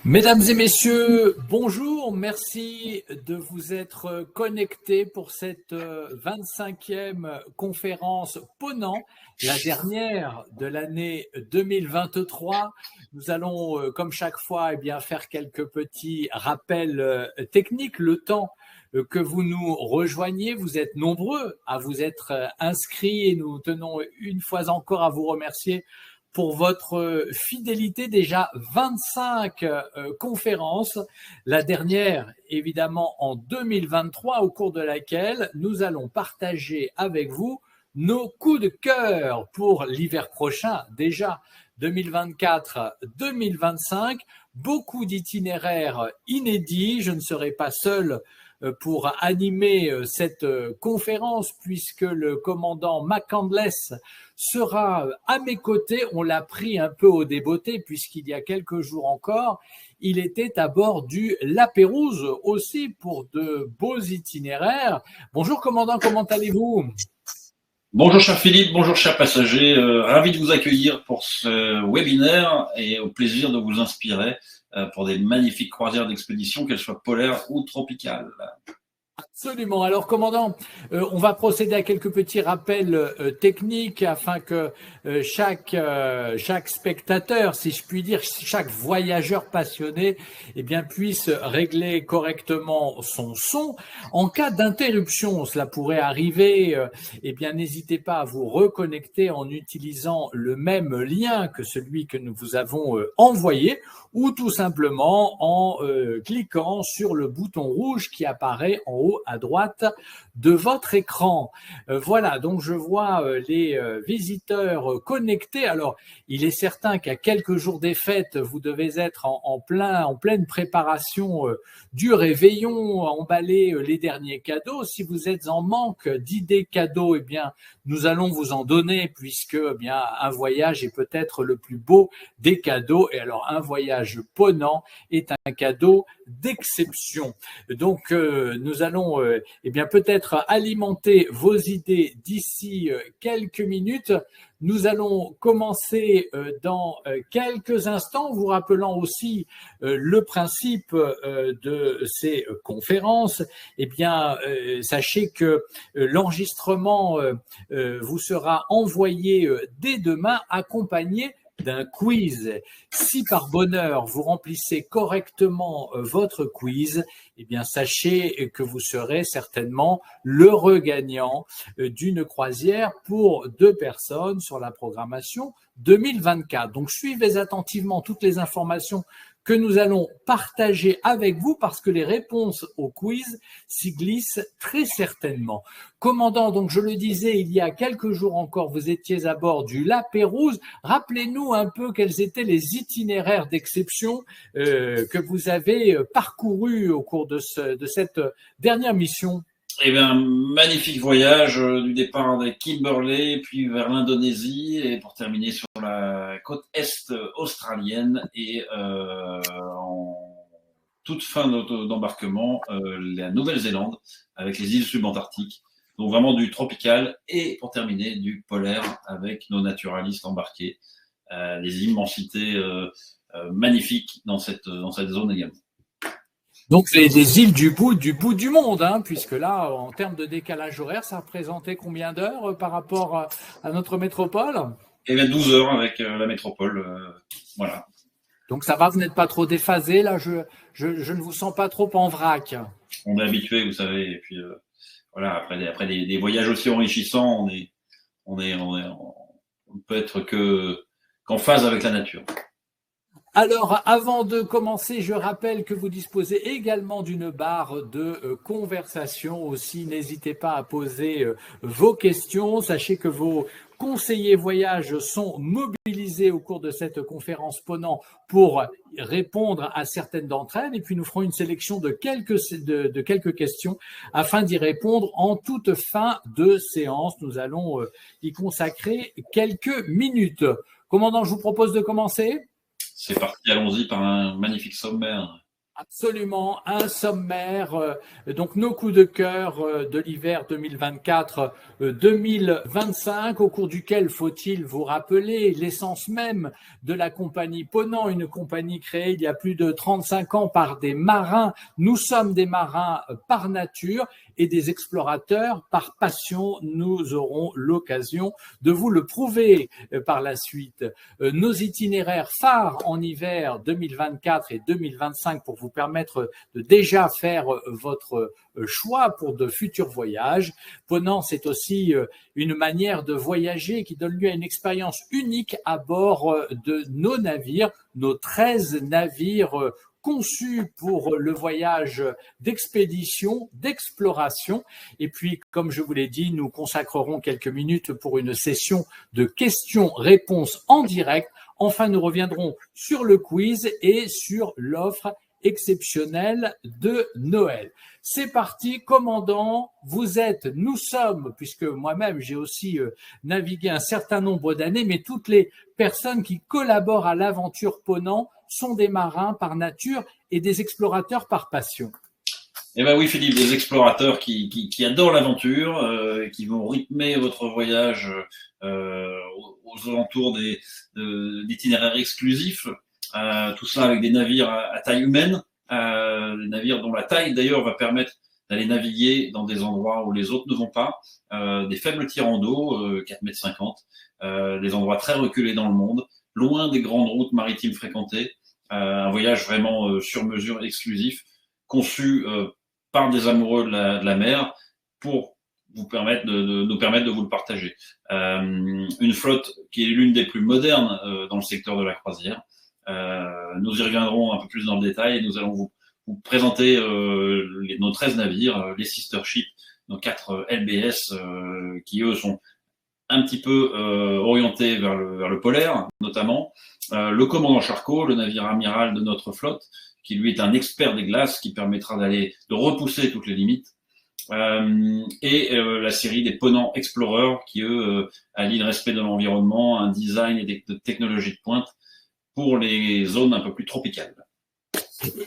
Mesdames et messieurs, bonjour, merci de vous être connectés pour cette 25e conférence Ponant, la dernière de l'année 2023. Nous allons, comme chaque fois, faire quelques petits rappels techniques. Le temps que vous nous rejoigniez, vous êtes nombreux à vous être inscrits et nous tenons une fois encore à vous remercier pour votre fidélité. Déjà 25 conférences, la dernière évidemment en 2023, au cours de laquelle nous allons partager avec vous nos coups de cœur pour l'hiver prochain, déjà 2024-2025, beaucoup d'itinéraires inédits. Je ne serai pas seul pour animer cette conférence puisque le commandant McCandless sera à mes côtés. On l'a pris un peu au débeauté puisqu'il y a quelques jours encore, il était à bord du La Pérouse aussi pour de beaux itinéraires. Bonjour commandant, comment allez-vous ? Bonjour cher Philippe, bonjour chers passagers, ravi de vous accueillir pour ce webinaire et au plaisir de vous inspirer pour des magnifiques croisières d'expédition, qu'elles soient polaires ou tropicales. Absolument. Alors, commandant, on va procéder à quelques petits rappels techniques afin que chaque spectateur, si je puis dire, chaque voyageur passionné, puisse régler correctement son son. En cas d'interruption, cela pourrait arriver, n'hésitez pas à vous reconnecter en utilisant le même lien que celui que nous vous avons envoyé, ou tout simplement en cliquant sur le bouton rouge qui apparaît en haut à droite de votre écran. Voilà, donc je vois les visiteurs connectés. Alors, il est certain qu'à quelques jours des fêtes, vous devez être en pleine préparation du réveillon, emballer les derniers cadeaux. Si vous êtes en manque d'idées cadeaux, nous allons vous en donner puisque un voyage est peut-être le plus beau des cadeaux. Et alors, un voyage Ponant est un cadeau d'exception. Donc, nous allons peut-être alimenter vos idées d'ici quelques minutes. Nous allons commencer dans quelques instants, vous rappelant aussi le principe de ces conférences. Sachez que l'enregistrement vous sera envoyé dès demain, accompagné d'un quiz. Si par bonheur vous remplissez correctement votre quiz, sachez que vous serez certainement l'heureux gagnant d'une croisière pour 2 personnes sur la programmation 2024. Donc suivez attentivement toutes les informations que nous allons partager avec vous parce que les réponses au quiz s'y glissent très certainement. Commandant, donc je le disais, il y a quelques jours encore, vous étiez à bord du La Pérouse. Rappelez-nous un peu quels étaient les itinéraires d'exception que vous avez parcourus au cours de cette dernière mission. Magnifique voyage du départ de Kimberley, puis vers l'Indonésie, et pour terminer sur la côte est australienne, et en toute fin d'embarquement, la Nouvelle-Zélande, avec les îles subantarctiques. Donc vraiment du tropical, et pour terminer, du polaire, avec nos naturalistes embarqués. Les immensités magnifiques dans cette zone également. Donc, les îles du bout du monde, hein, puisque là, en termes de décalage horaire, ça représentait combien d'heures par rapport à notre métropole ? 12 heures avec la métropole, voilà. Donc, ça va, vous n'êtes pas trop déphasé, là, je ne vous sens pas trop en vrac. On est habitué, vous savez, et puis voilà, après des voyages aussi enrichissants, on ne peut être qu'en phase avec la nature. Alors, avant de commencer, je rappelle que vous disposez également d'une barre de conversation aussi. N'hésitez pas à poser vos questions. Sachez que vos conseillers voyage sont mobilisés au cours de cette conférence Ponant pour répondre à certaines d'entre elles. Et puis, nous ferons une sélection de quelques questions afin d'y répondre en toute fin de séance. Nous allons y consacrer quelques minutes. Commandant, je vous propose de commencer. C'est parti, allons-y par un magnifique sommaire. Absolument, un sommaire, donc nos coups de cœur de l'hiver 2024-2025, au cours duquel faut-il vous rappeler l'essence même de la compagnie Ponant, une compagnie créée il y a plus de 35 ans par des marins. Nous sommes des marins par nature et des explorateurs par passion. Nous aurons l'occasion de vous le prouver par la suite. Nos itinéraires phares en hiver 2024 et 2025 pour vous permettre de déjà faire votre choix pour de futurs voyages. Ponant, c'est aussi une manière de voyager qui donne lieu à une expérience unique à bord de nos navires, nos 13 navires conçus pour le voyage d'expédition, d'exploration. Et puis, comme je vous l'ai dit, nous consacrerons quelques minutes pour une session de questions-réponses en direct. Enfin, nous reviendrons sur le quiz et sur l'offre exceptionnelle de Noël. C'est parti, commandant, nous sommes, puisque moi-même j'ai aussi navigué un certain nombre d'années, mais toutes les personnes qui collaborent à l'aventure Ponant sont des marins par nature et des explorateurs par passion. Eh ben oui, Philippe, des explorateurs qui adorent l'aventure, qui vont rythmer votre voyage aux alentours d'itinéraires exclusifs, tout ça avec des navires à taille humaine, des navires dont la taille d'ailleurs va permettre d'aller naviguer dans des endroits où les autres ne vont pas, des faibles tirants d'eau, 4,50 m, des endroits très reculés dans le monde, loin des grandes routes maritimes fréquentées, un voyage vraiment sur mesure exclusif, conçu par des amoureux de la mer pour nous permettre de vous le partager. Une flotte qui est l'une des plus modernes dans le secteur de la croisière. Nous y reviendrons un peu plus dans le détail et nous allons vous présenter nos 13 navires, les sister ships, nos 4 LBS qui eux sont un petit peu orientés vers le polaire notamment. Le commandant Charcot, le navire amiral de notre flotte, qui lui est un expert des glaces, qui permettra de repousser toutes les limites. Et la série des Ponant Explorer, qui eux allient le respect de l'environnement, un design et des technologies de pointe pour les zones un peu plus tropicales.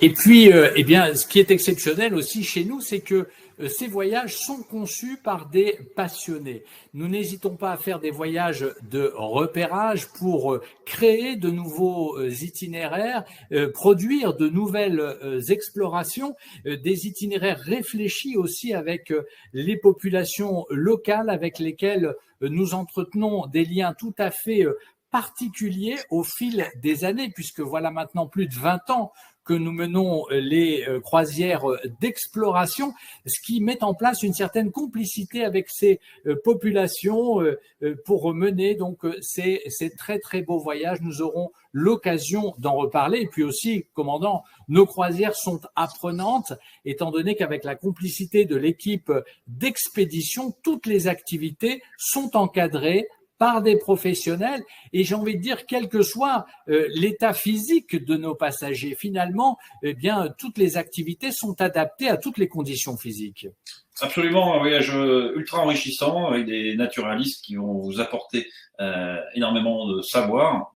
Et puis, eh bien, ce qui est exceptionnel aussi chez nous, c'est que ces voyages sont conçus par des passionnés. Nous n'hésitons pas à faire des voyages de repérage pour créer de nouveaux itinéraires, produire de nouvelles explorations, des itinéraires réfléchis aussi avec les populations locales avec lesquelles nous entretenons des liens tout à fait particuliers au fil des années, puisque voilà maintenant plus de 20 ans que nous menons les croisières d'exploration, ce qui met en place une certaine complicité avec ces populations pour mener donc ces très très beaux voyages. Nous aurons l'occasion d'en reparler. Et puis aussi, commandant, nos croisières sont apprenantes, étant donné qu'avec la complicité de l'équipe d'expédition, toutes les activités sont encadrées par des professionnels, et j'ai envie de dire, quel que soit l'état physique de nos passagers, finalement, eh bien, toutes les activités sont adaptées à toutes les conditions physiques. Absolument, un voyage ultra enrichissant avec des naturalistes qui vont vous apporter énormément de savoir,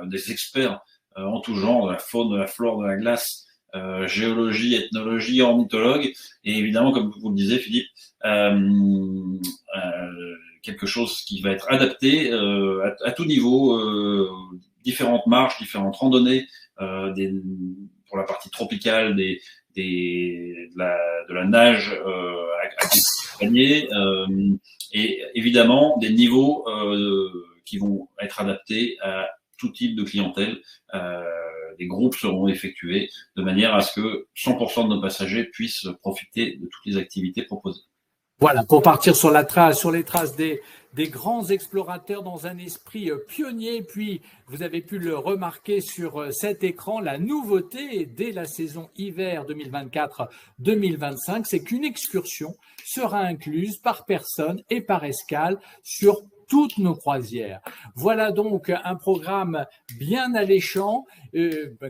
des experts en tout genre, de la faune, de la flore, de la glace, géologie, ethnologie, ornithologue, et évidemment, comme vous le disiez, Philippe, quelque chose qui va être adapté à tout niveau, différentes marches, différentes randonnées, pour la partie tropicale, de la nage accompagnée, et évidemment des niveaux qui vont être adaptés à tout type de clientèle. Des groupes seront effectués de manière à ce que 100% de nos passagers puissent profiter de toutes les activités proposées. Voilà, pour partir sur les traces des grands explorateurs dans un esprit pionnier. Puis, vous avez pu le remarquer sur cet écran, la nouveauté dès la saison hiver 2024-2025, c'est qu'une excursion sera incluse par personne et par escale sur toutes nos croisières. Voilà donc un programme bien alléchant.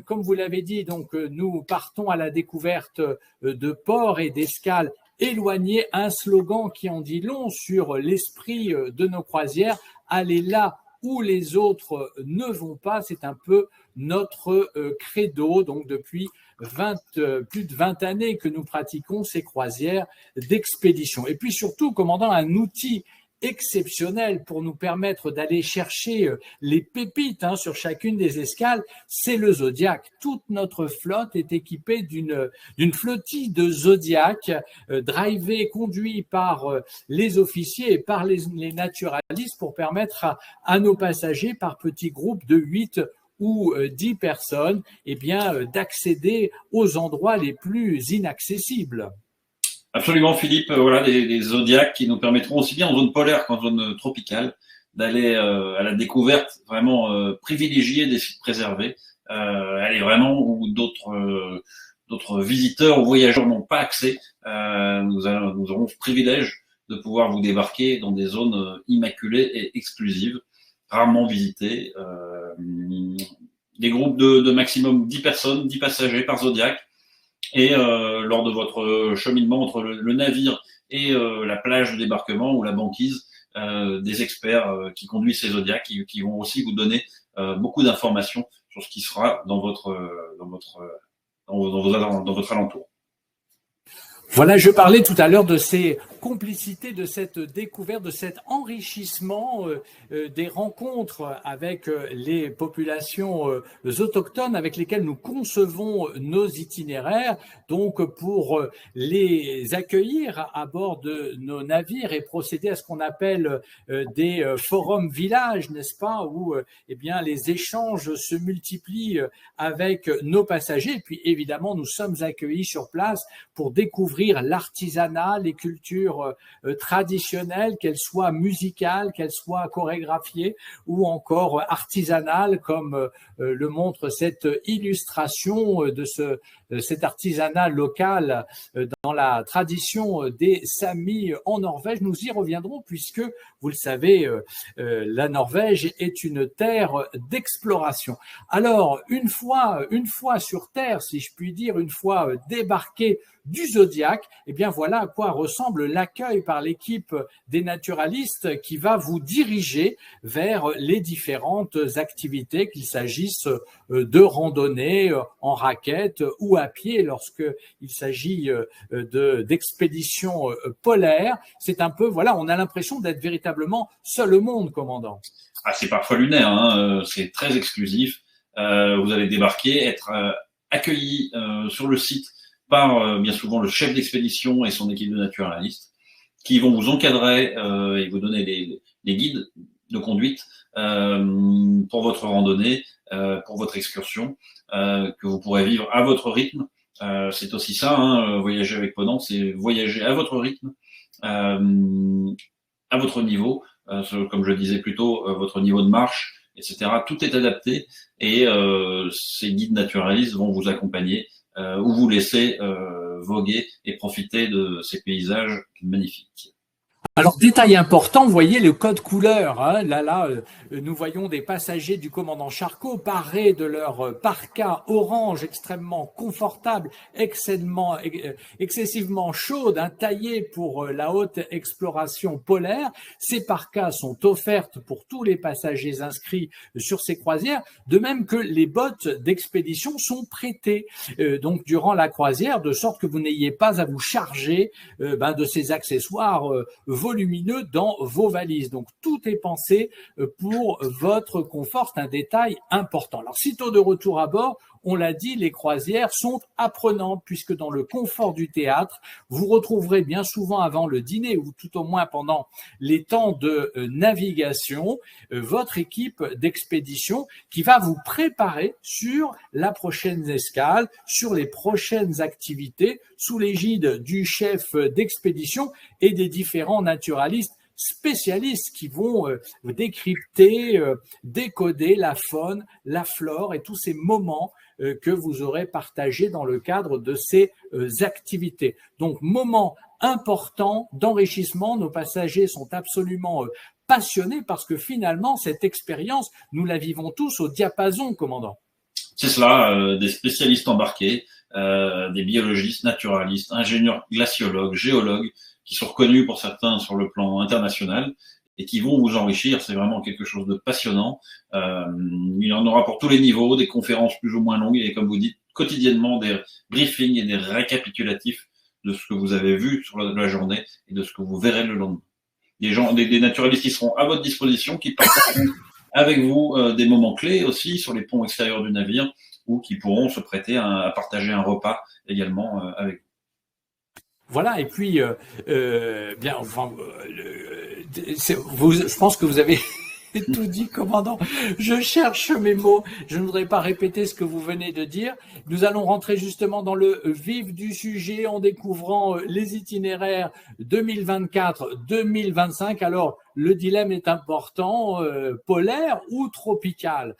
Comme vous l'avez dit, donc nous partons à la découverte de ports et d'escales éloignés, un slogan qui en dit long sur l'esprit de nos croisières. Allez là où les autres ne vont pas. C'est un peu notre credo. Donc depuis plus de 20 années que nous pratiquons ces croisières d'expédition. Et puis surtout, commandant, un outil exceptionnel pour nous permettre d'aller chercher les pépites sur chacune des escales, c'est le Zodiac. Toute notre flotte est équipée d'une flottille de Zodiac drivée, conduit par les officiers et par les naturalistes pour permettre à nos passagers, par petits groupes de 8 ou 10 personnes, d'accéder aux endroits les plus inaccessibles. Absolument, Philippe. Voilà des zodiacs qui nous permettront aussi bien en zone polaire qu'en zone tropicale d'aller à la découverte vraiment privilégiée des sites préservés. Aller vraiment où d'autres visiteurs ou voyageurs n'ont pas accès. Nous aurons ce privilège de pouvoir vous débarquer dans des zones immaculées et exclusives, rarement visitées. Des groupes de maximum 10 personnes, 10 passagers par zodiac. Et lors de votre cheminement entre le navire et la plage de débarquement ou la banquise, des experts qui conduisent ces zodiacs qui vont aussi vous donner beaucoup d'informations sur ce qui sera dans votre alentour. Voilà, je parlais tout à l'heure de ces complicités, de cette découverte, de cet enrichissement des rencontres avec les populations autochtones avec lesquelles nous concevons nos itinéraires, donc pour les accueillir à bord de nos navires et procéder à ce qu'on appelle des forums villages, n'est-ce pas, où les échanges se multiplient avec nos passagers. Et puis évidemment, nous sommes accueillis sur place pour découvrir l'artisanat, les cultures traditionnelles, qu'elles soient musicales, qu'elles soient chorégraphiées ou encore artisanales, comme le montre cette illustration de cet artisanat local dans la tradition des Samis en Norvège. Nous y reviendrons puisque, vous le savez, la Norvège est une terre d'exploration. Alors, une fois sur Terre, si je puis dire, une fois débarqué du Zodiac, voilà à quoi ressemble l'accueil par l'équipe des naturalistes qui va vous diriger vers les différentes activités, qu'il s'agisse de randonnée en raquette ou à pied lorsqu'il s'agit d'expéditions polaires. C'est un peu, on a l'impression d'être véritablement seul au monde, commandant. Ah, c'est parfois lunaire, c'est très exclusif. Vous allez débarquer, être accueilli sur le site par bien souvent le chef d'expédition et son équipe de naturalistes qui vont vous encadrer et vous donner les guides de conduite pour votre randonnée, pour votre excursion, que vous pourrez vivre à votre rythme. C'est aussi ça, voyager avec Ponant, c'est voyager à votre rythme, à votre niveau, comme je le disais plus tôt, votre niveau de marche, etc. Tout est adapté et ces guides naturalistes vont vous accompagner ou vous laisser voguer et profiter de ces paysages magnifiques. Alors, détail important, vous voyez le code couleur. Nous voyons des passagers du commandant Charcot parés de leur parka orange extrêmement confortable, excessivement chaude, taillée pour la haute exploration polaire. Ces parkas sont offertes pour tous les passagers inscrits sur ces croisières, de même que les bottes d'expédition sont prêtées donc durant la croisière, de sorte que vous n'ayez pas à vous charger de ces accessoires volumineux dans vos valises. Donc, tout est pensé pour votre confort. C'est un détail important. Alors, sitôt de retour à bord, on l'a dit, les croisières sont apprenantes puisque dans le confort du théâtre, vous retrouverez bien souvent avant le dîner ou tout au moins pendant les temps de navigation, votre équipe d'expédition qui va vous préparer sur la prochaine escale, sur les prochaines activités sous l'égide du chef d'expédition et des différents naturalistes spécialistes qui vont décrypter, décoder la faune, la flore et tous ces moments que vous aurez partagés dans le cadre de ces activités. Donc, moment important d'enrichissement. Nos passagers sont absolument passionnés parce que finalement, cette expérience, nous la vivons tous au diapason, commandant. C'est cela, des spécialistes embarqués, des biologistes, naturalistes, ingénieurs glaciologues, géologues, qui sont reconnus pour certains sur le plan international et qui vont vous enrichir. C'est vraiment quelque chose de passionnant. Il y en aura pour tous les niveaux, des conférences plus ou moins longues et, comme vous dites, quotidiennement des briefings et des récapitulatifs de ce que vous avez vu sur la journée et de ce que vous verrez le lendemain. Des naturalistes qui seront à votre disposition, qui partageront avec vous des moments clés aussi sur les ponts extérieurs du navire, ou qui pourront se prêter à partager un repas également avec vous. Voilà, et puis, bien, enfin, je pense que vous avez tout dit, commandant. Je cherche mes mots. Je ne voudrais pas répéter ce que vous venez de dire. Nous allons rentrer justement dans le vif du sujet en découvrant les itinéraires 2024-2025. Alors, le dilemme est important, polaire ou tropical.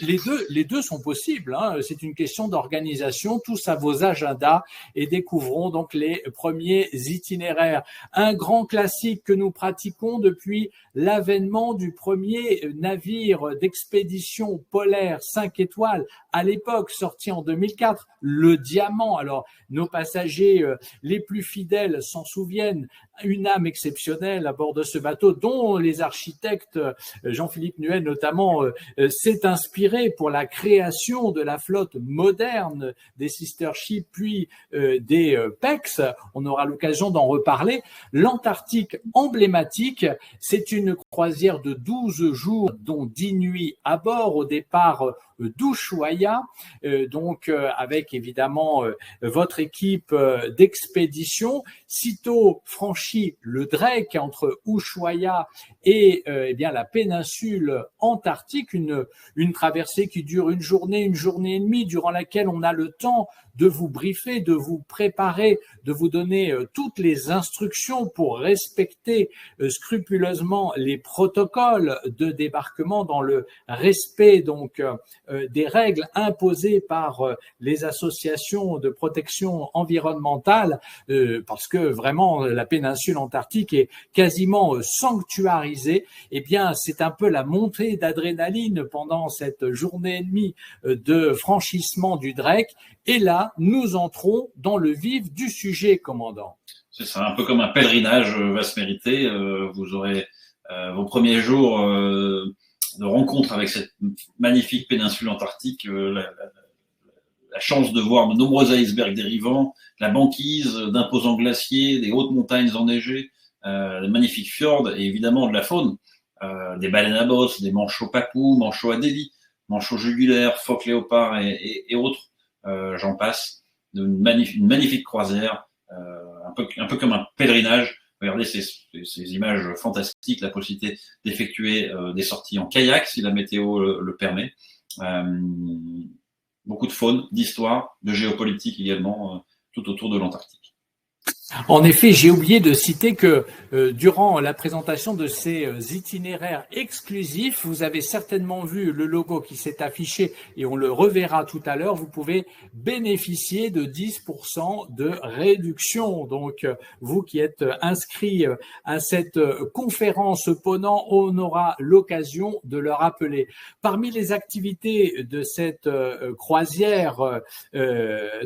Les deux sont possibles, hein. C'est une question d'organisation. Tous à vos agendas et découvrons donc les premiers itinéraires. Un grand classique que nous pratiquons depuis l'avènement du premier navire d'expédition polaire 5 étoiles, à l'époque sorti en 2004, le Diamant. Alors, nos passagers les plus fidèles s'en souviennent, une âme exceptionnelle à bord de ce bateau, dont les architectes, Jean-Philippe Nuel notamment, s'est inspiré pour la création de la flotte moderne des sister ships, puis des PEX. On aura l'occasion d'en reparler. L'Antarctique emblématique, c'est une croisière de 12 jours, dont 10 nuits à bord, au départ d'Ushuaia, donc avec évidemment votre équipe d'expédition. Sitôt franchi le Drake entre Ushuaia et eh bien la péninsule antarctique, une traversée qui dure une journée et demie, durant laquelle on a le temps de vous briefer, de vous préparer, de vous donner toutes les instructions pour respecter scrupuleusement les protocoles de débarquement dans le respect donc des règles imposées par les associations de protection environnementale, parce que vraiment la péninsule antarctique est quasiment sanctuarisée. Eh bien, c'est un peu la montée d'adrénaline pendant cette journée et demie de franchissement du Drake. Et là, nous entrons dans le vif du sujet, commandant. C'est ça, un peu comme un pèlerinage va se mériter. Vous aurez vos premiers jours de rencontre avec cette magnifique péninsule antarctique, la chance de voir de nombreux icebergs dérivants, la banquise d'imposants glaciers, des hautes montagnes enneigées, de magnifiques fjords et évidemment de la faune, des baleines à bosse, des manchots papous, manchots adélie, manchots jugulaires, phoques léopards et autres. J'en passe, une magnifique croisière, un peu comme un pèlerinage. Regardez ces images fantastiques, la possibilité d'effectuer des sorties en kayak si la météo le permet. Beaucoup de faune, d'histoire, de géopolitique également, tout autour de l'Antarctique. En effet, j'ai oublié de citer que durant la présentation de ces itinéraires exclusifs, vous avez certainement vu le logo qui s'est affiché et on le reverra tout à l'heure. Vous pouvez bénéficier de 10% de réduction. Donc, vous qui êtes inscrits à cette conférence Ponant, on aura l'occasion de le rappeler. Parmi les activités de cette croisière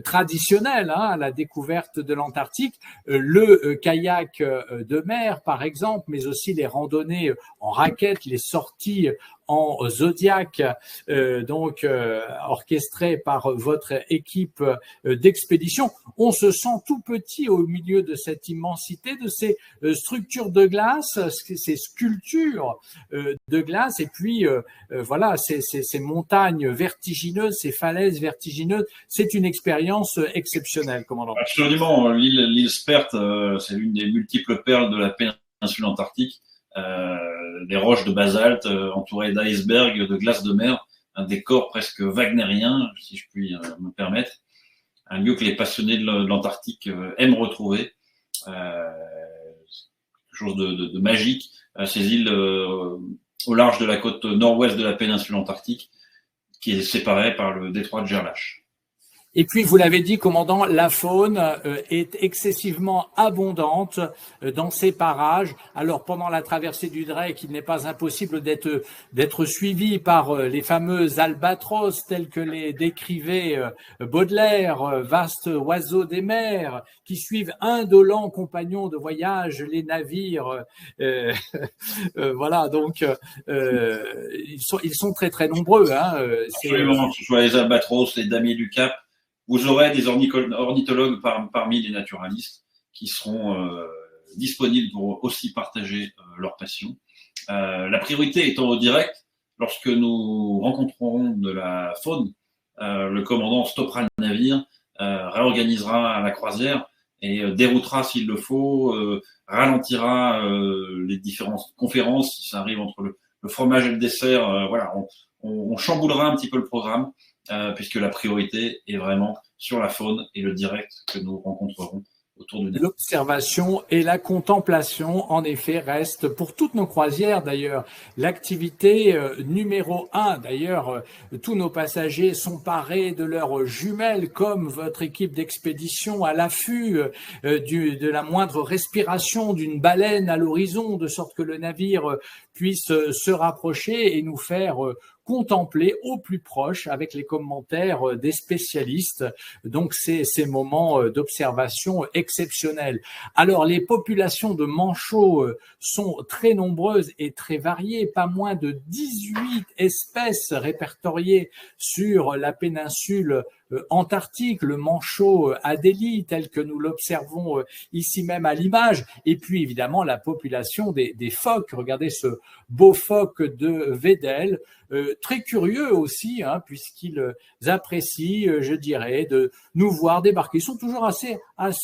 traditionnelle, hein, à la découverte de l'Antarctique, le kayak de mer, par exemple, mais aussi les randonnées en raquettes, les sorties en Zodiac, donc orchestré par votre équipe d'expédition. On se sent tout petit au milieu de cette immensité, de ces structures de glace, ces sculptures de glace, et puis voilà, ces montagnes vertigineuses, ces falaises vertigineuses. C'est une expérience exceptionnelle, commandant. Absolument. L'île Sperte, c'est l'une des multiples perles de la péninsule antarctique. Des roches de basalte entourées d'icebergs, de glace de mer, un décor presque wagnérien, si je puis me permettre, un lieu que les passionnés de l'Antarctique aiment retrouver, quelque chose de magique, ces îles au large de la côte nord-ouest de la péninsule antarctique, qui est séparée par le détroit de Gerlache. Et puis, vous l'avez dit, commandant, la faune est excessivement abondante dans ces parages. Alors, pendant la traversée du Drake, il n'est pas impossible d'être suivi par les fameux albatros tels que les décrivait Baudelaire, vastes oiseaux des mers qui suivent indolents compagnons de voyage les navires. Voilà, donc ils sont très très nombreux. Absolument, que ce soit les albatros, les damiers du Cap. Vous aurez des ornithologues parmi les naturalistes qui seront disponibles pour aussi partager leur passion. La priorité étant au direct, lorsque nous rencontrerons de la faune, le commandant stoppera le navire, réorganisera la croisière et déroutera s'il le faut, ralentira les différentes conférences si ça arrive entre le fromage et le dessert. Voilà, on chamboulera un petit peu le programme puisque la priorité est vraiment sur la faune et le direct que nous rencontrerons autour du navire. L'observation et la contemplation, en effet, restent pour toutes nos croisières d'ailleurs l'activité numéro 1. D'ailleurs, tous nos passagers sont parés de leurs jumelles, comme votre équipe d'expédition à l'affût de la moindre respiration d'une baleine à l'horizon, de sorte que le navire puisse se rapprocher et nous faire contempler au plus proche avec les commentaires des spécialistes. Donc, ces moments d'observation exceptionnels. Alors, les populations de manchots sont très nombreuses et très variées. Pas moins de 18 espèces répertoriées sur la péninsule antarctique, le manchot Adélie, tel que nous l'observons ici même à l'image, et puis évidemment la population des phoques. Regardez ce beau phoque de Weddell, très curieux aussi, puisqu'ils apprécient, je dirais, de nous voir débarquer. Ils sont toujours assez,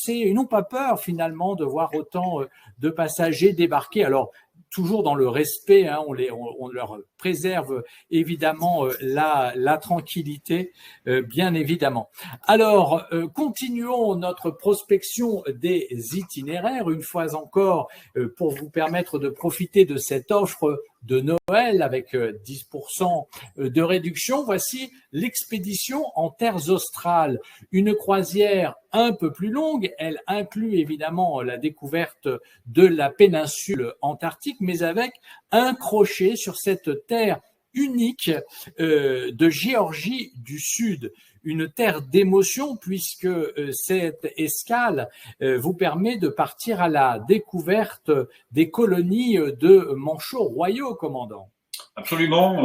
ils n'ont pas peur finalement de voir autant de passagers débarquer. Alors, toujours dans le respect, on leur préserve évidemment la tranquillité, bien évidemment. Alors, continuons notre prospection des itinéraires, une fois encore, pour vous permettre de profiter de cette offre de Noël avec 10% de réduction. Voici l'expédition en terres australes, une croisière un peu plus longue. Elle inclut évidemment la découverte de la péninsule antarctique, mais avec un crochet sur cette terre unique de Géorgie du Sud. Une terre d'émotion puisque cette escale vous permet de partir à la découverte des colonies de manchots royaux, commandant. Absolument,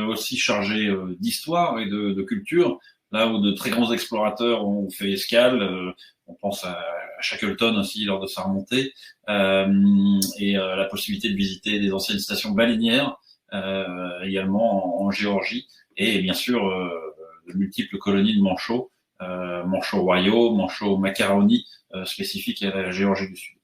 aussi chargé d'histoire et de culture, là où de très grands explorateurs ont fait escale. On pense à Shackleton aussi lors de sa remontée, et la possibilité de visiter des anciennes stations baleinières également en Géorgie, et bien sûr de multiples colonies de manchots, manchots royaux, manchots macaroni, spécifiques à la Géorgie du Sud.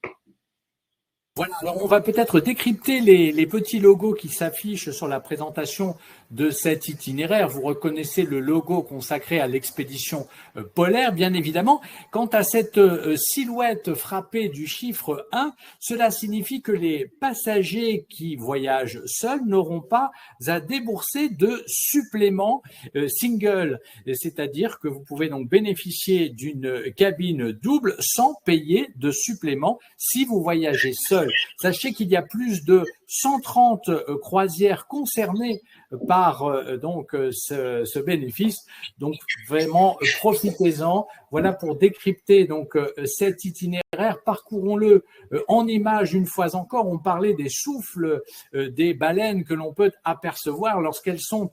Voilà, alors on va peut-être décrypter les petits logos qui s'affichent sur la présentation de cet itinéraire. Vous reconnaissez le logo consacré à l'expédition polaire, bien évidemment. Quant à cette silhouette frappée du chiffre 1, cela signifie que les passagers qui voyagent seuls n'auront pas à débourser de supplément single, c'est-à-dire que vous pouvez donc bénéficier d'une cabine double sans payer de supplément si vous voyagez seul. Sachez qu'il y a plus de 130 croisières concernées par ce bénéfice. Donc vraiment profitez-en. Voilà pour décrypter donc cet itinéraire. Parcourons-le en images une fois encore. On parlait des souffles des baleines que l'on peut apercevoir lorsqu'elles sont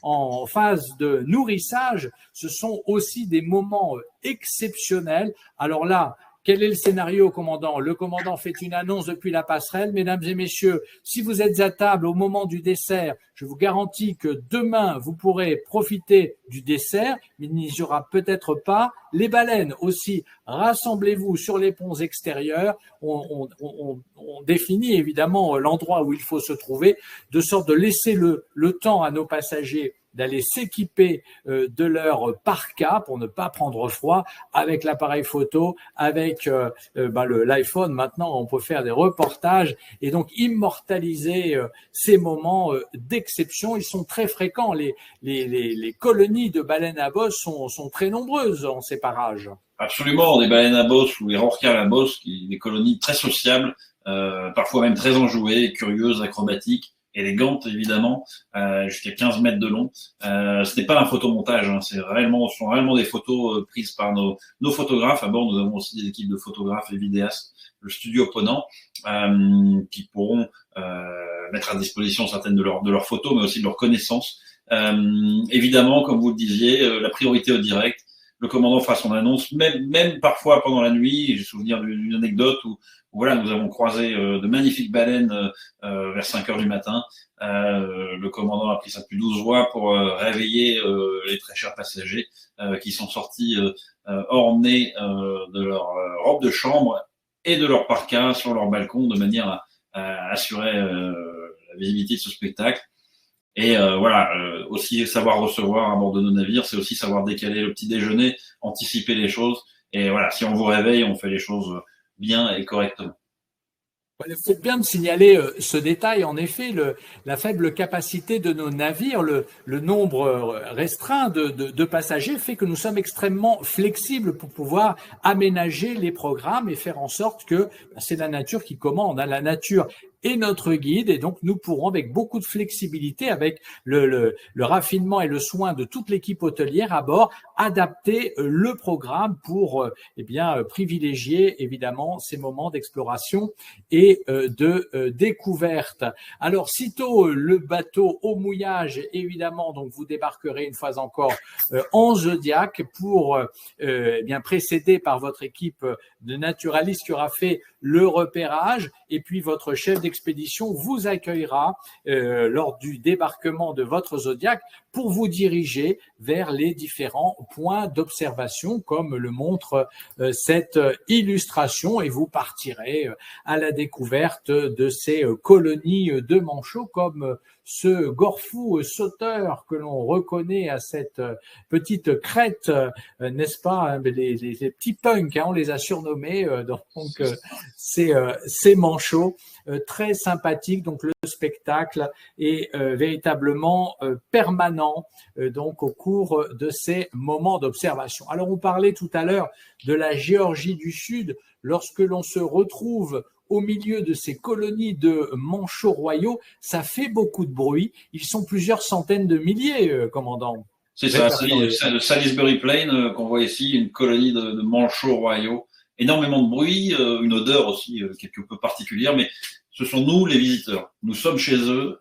en phase de nourrissage. Ce sont aussi des moments exceptionnels. Alors là, quel est le scénario, commandant? Le commandant fait une annonce depuis la passerelle. Mesdames et messieurs, si vous êtes à table au moment du dessert, je vous garantis que demain, vous pourrez profiter du dessert, mais il n'y aura peut-être pas Les baleines aussi, rassemblez-vous sur les ponts extérieurs. On définit évidemment l'endroit où il faut se trouver, de sorte de laisser le temps à nos passagers d'aller s'équiper de leur parka pour ne pas prendre froid, avec l'appareil photo, avec l'iPhone. Maintenant, on peut faire des reportages et donc immortaliser ces moments d'exception. Ils sont très fréquents. Les colonies de baleines à bosse sont très nombreuses en ces parages. Absolument, des baleines à bosse ou les rorquals à bosse, des colonies très sociables, parfois même très enjouées, curieuses, acrobatiques, élégantes évidemment, jusqu'à 15 mètres de long. Ce n'est pas un photomontage, hein, ce sont réellement des photos prises par nos photographes. À bord, nous avons aussi des équipes de photographes et vidéastes, le studio Ponant, qui pourront mettre à disposition certaines de leurs photos, mais aussi de leurs connaissances. Évidemment, comme vous le disiez, la priorité au direct. Le commandant fera son annonce, même parfois pendant la nuit. J'ai souvenir d'une anecdote où voilà, nous avons croisé de magnifiques baleines vers 5 heures du matin. Le commandant a pris sa plus douce voix pour réveiller les très chers passagers qui sont sortis ornés de leur robe de chambre et de leur parka sur leur balcon, de manière à assurer la visibilité de ce spectacle. Et aussi savoir recevoir à bord de nos navires, c'est aussi savoir décaler le petit déjeuner, anticiper les choses. Et voilà, si on vous réveille, on fait les choses bien et correctement. Il faut bien de signaler ce détail. En effet, la faible capacité de nos navires, le nombre restreint de passagers fait que nous sommes extrêmement flexibles pour pouvoir aménager les programmes et faire en sorte que c'est la nature qui commande. La nature est notre guide et donc nous pourrons avec beaucoup de flexibilité, avec le raffinement et le soin de toute l'équipe hôtelière à bord, adapter le programme pour privilégier évidemment ces moments d'exploration et de découverte. Alors, sitôt le bateau au mouillage, évidemment, donc vous débarquerez une fois encore en Zodiac pour précédé par votre équipe de naturalistes qui aura fait le repérage, et puis votre chef d'expédition vous accueillera lors du débarquement de votre Zodiac pour vous diriger vers les différents points d'observation, comme le montre cette illustration, et vous partirez à la découverte de ces colonies de manchots, comme ce gorfou sauteur que l'on reconnaît à cette petite crête, n'est-ce pas, les petits punks, on les a surnommés, donc ces manchots, très sympathiques. Donc le spectacle est véritablement permanent donc au cours de ces moments d'observation. Alors on parlait tout à l'heure de la Géorgie du Sud. Lorsque l'on se retrouve au milieu de ces colonies de manchots royaux, ça fait beaucoup de bruit. Ils sont plusieurs centaines de milliers, commandant. C'est ça, le Salisbury Plain qu'on voit ici, une colonie de manchots royaux. Énormément de bruit, une odeur aussi quelque peu particulière, mais ce sont nous les visiteurs. Nous sommes chez eux.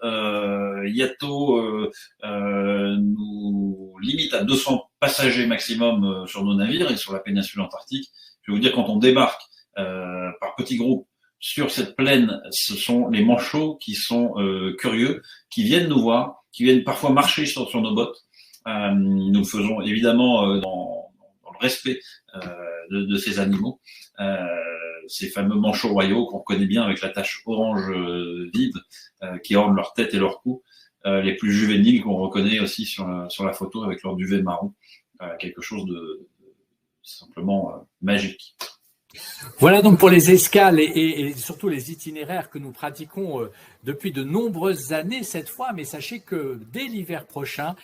Yato nous limite à 200 passagers maximum sur nos navires et sur la péninsule antarctique. Je vais vous dire, quand on débarque par petits groupes sur cette plaine, ce sont les manchots qui sont curieux, qui viennent nous voir, qui viennent parfois marcher sur nos bottes. Nous le faisons évidemment dans le respect de ces animaux, ces fameux manchots royaux qu'on connaît bien avec la tache orange vive qui orne leur tête et leur cou, les plus juvéniles qu'on reconnaît aussi sur la photo avec leur duvet marron, quelque chose de simplement magique. Voilà donc pour les escales et surtout les itinéraires que nous pratiquons depuis de nombreuses années cette fois, mais sachez que dès l'hiver prochain,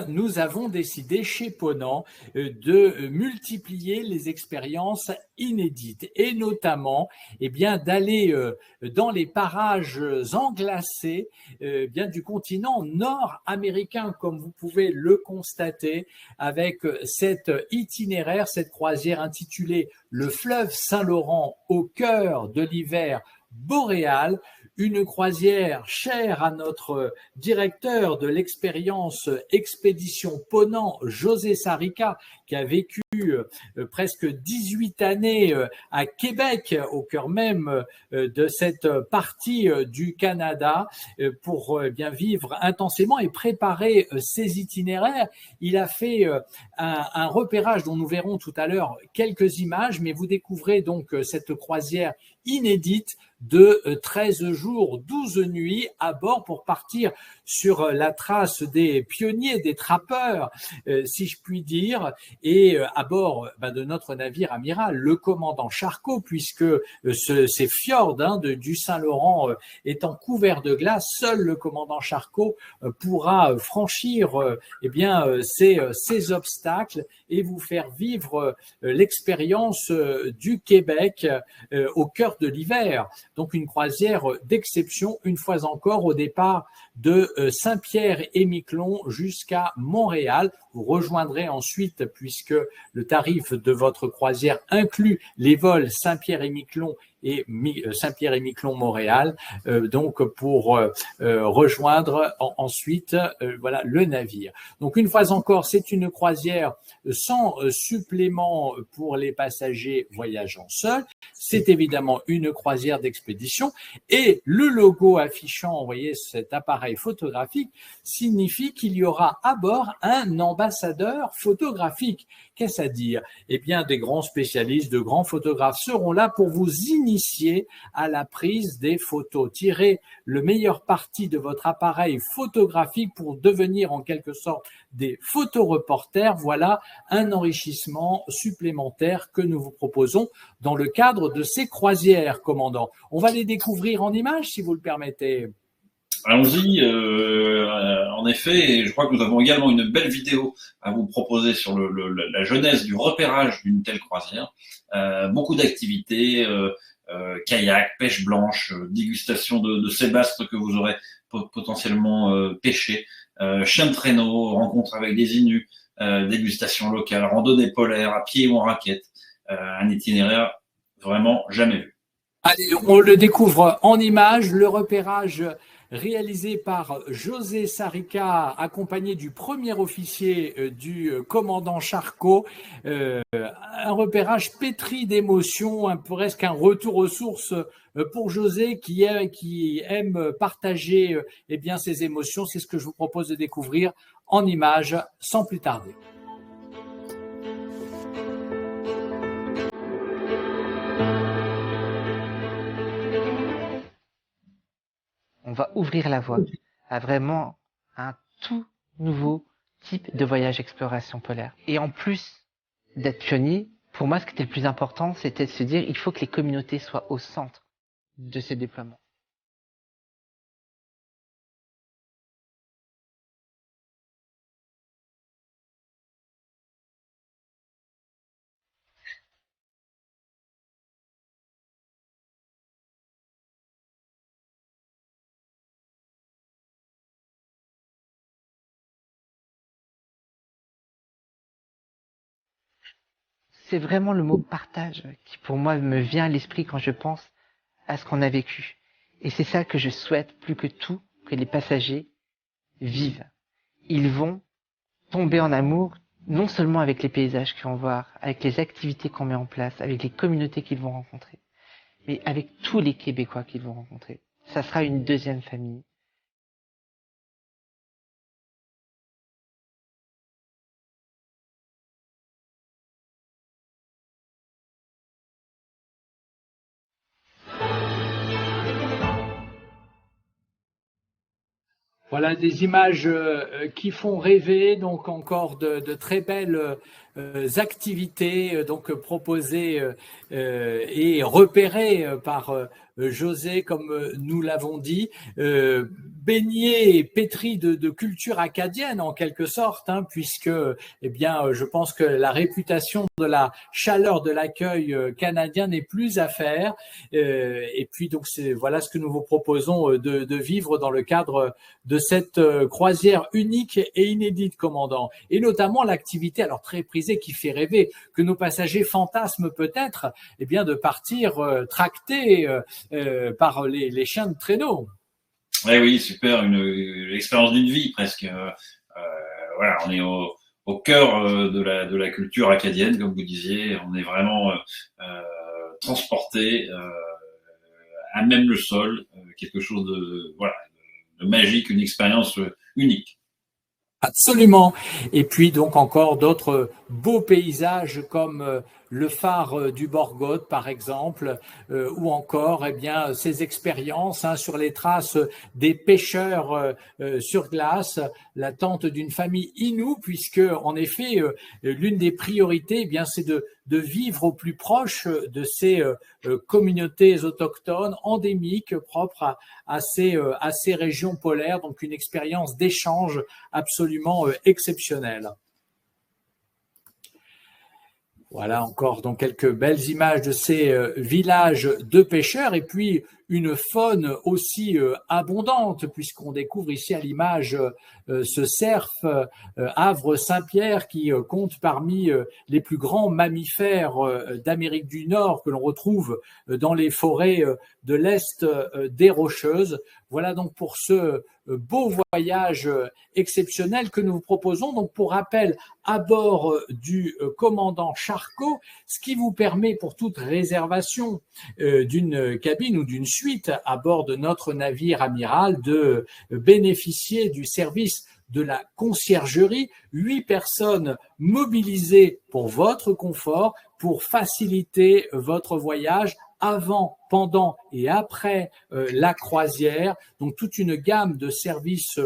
nous avons décidé chez Ponant de multiplier les expériences inédites et notamment d'aller dans les parages englacés du continent nord-américain, comme vous pouvez le constater avec cet itinéraire, cette croisière intitulée Le fleuve Saint-Laurent au cœur de l'hiver boréal, une croisière chère à notre directeur de l'expérience Expédition Ponant, José Sarica, qui a vécu presque 18 années à Québec, au cœur même de cette partie du Canada, pour bien vivre intensément et préparer ses itinéraires. Il a fait un repérage dont nous verrons tout à l'heure quelques images, mais vous découvrez donc cette croisière inédite de 13 jours, 12 nuits à bord pour partir sur la trace des pionniers, des trappeurs, si je puis dire, et à bord de notre navire amiral, le commandant Charcot, puisque ces fjords du Saint-Laurent étant couverts de glace, seul le commandant Charcot pourra franchir ces obstacles et vous faire vivre l'expérience du Québec au cœur de l'hiver. Donc une croisière d'exception, une fois encore, au départ de Saint-Pierre-et-Miquelon jusqu'à Montréal. Vous rejoindrez ensuite, puisque le tarif de votre croisière inclut les vols Saint-Pierre-et-Miquelon et Saint-Pierre-et-Miquelon-Montréal, donc pour rejoindre ensuite le navire. Donc une fois encore, c'est une croisière sans supplément pour les passagers voyageant seuls. C'est évidemment une croisière d'expédition et le logo affichant, vous voyez, cet appareil photographique signifie qu'il y aura à bord un ambassadeur photographique. Qu'est-ce à dire? Eh bien, des grands spécialistes, de grands photographes seront là pour vous initier à la prise des photos. Tirez le meilleur parti de votre appareil photographique pour devenir en quelque sorte des photoreporters. Voilà un enrichissement supplémentaire que nous vous proposons dans le cadre de ces croisières, commandant. On va les découvrir en images, si vous le permettez. Allons-y, en effet, et je crois que nous avons également une belle vidéo à vous proposer sur la genèse du repérage d'une telle croisière. Beaucoup d'activités, kayak, pêche blanche, dégustation de sébaste que vous aurez potentiellement pêché, chien de traîneau, rencontre avec des Inuits, dégustation locale, randonnée polaire à pied ou en raquette, un itinéraire vraiment jamais vu. Allez, on le découvre en images, le repérage réalisé par José Sarica, accompagné du premier officier du commandant Charcot. Un repérage pétri d'émotions, presque un retour aux sources pour José qui aime partager ses émotions. C'est ce que je vous propose de découvrir en images sans plus tarder. On va ouvrir la voie à vraiment un tout nouveau type de voyage exploration polaire. Et en plus d'être pionnier, pour moi, ce qui était le plus important, c'était de se dire il faut que les communautés soient au centre de ces déploiements. C'est vraiment le mot partage qui, pour moi, me vient à l'esprit quand je pense à ce qu'on a vécu. Et c'est ça que je souhaite plus que tout, que les passagers vivent. Ils vont tomber en amour, non seulement avec les paysages qu'ils vont voir, avec les activités qu'on met en place, avec les communautés qu'ils vont rencontrer, mais avec tous les Québécois qu'ils vont rencontrer. Ça sera une deuxième famille. Voilà des images qui font rêver, donc encore de très belles activités donc proposées et repérées par José, comme nous l'avons dit. baigné et pétri de culture acadienne en quelque sorte, hein, puisque eh bien, je pense que la réputation de la chaleur de l'accueil canadien n'est plus à faire. Et puis donc voilà ce que nous vous proposons de vivre dans le cadre de cette croisière unique et inédite, commandant. Et notamment l'activité alors très prisée qui fait rêver, que nos passagers fantasment peut-être, eh bien de partir tractés par les chiens de traîneau. Oui, super, l'expérience d'une vie presque. Voilà, on est au cœur de la culture acadienne, comme vous disiez. On est vraiment transporté à même le sol, quelque chose de magique, une expérience unique. Absolument. Et puis donc encore d'autres beaux paysages comme le phare du Borgode par exemple, ou encore eh bien ces expériences sur les traces des pêcheurs sur glace, l'attente d'une famille Innu, puisque en effet l'une des priorités eh bien c'est de vivre au plus proche de ces communautés autochtones endémiques propres à ces régions polaires, donc une expérience d'échange absolument exceptionnelle. Voilà encore donc quelques belles images de ces villages de pêcheurs et puis une faune aussi abondante puisqu'on découvre ici à l'image ce cerf Havre Saint-Pierre qui compte parmi les plus grands mammifères d'Amérique du Nord que l'on retrouve dans les forêts de l'Est des Rocheuses. Voilà donc pour ce beau voyage exceptionnel que nous vous proposons. Donc pour rappel, à bord du commandant Charcot, ce qui vous permet pour toute réservation d'une cabine ou d'une suite à bord de notre navire amiral de bénéficier du service de la conciergerie, 8 personnes mobilisées pour votre confort, pour faciliter votre voyage avant, pendant et après la croisière. Donc toute une gamme de services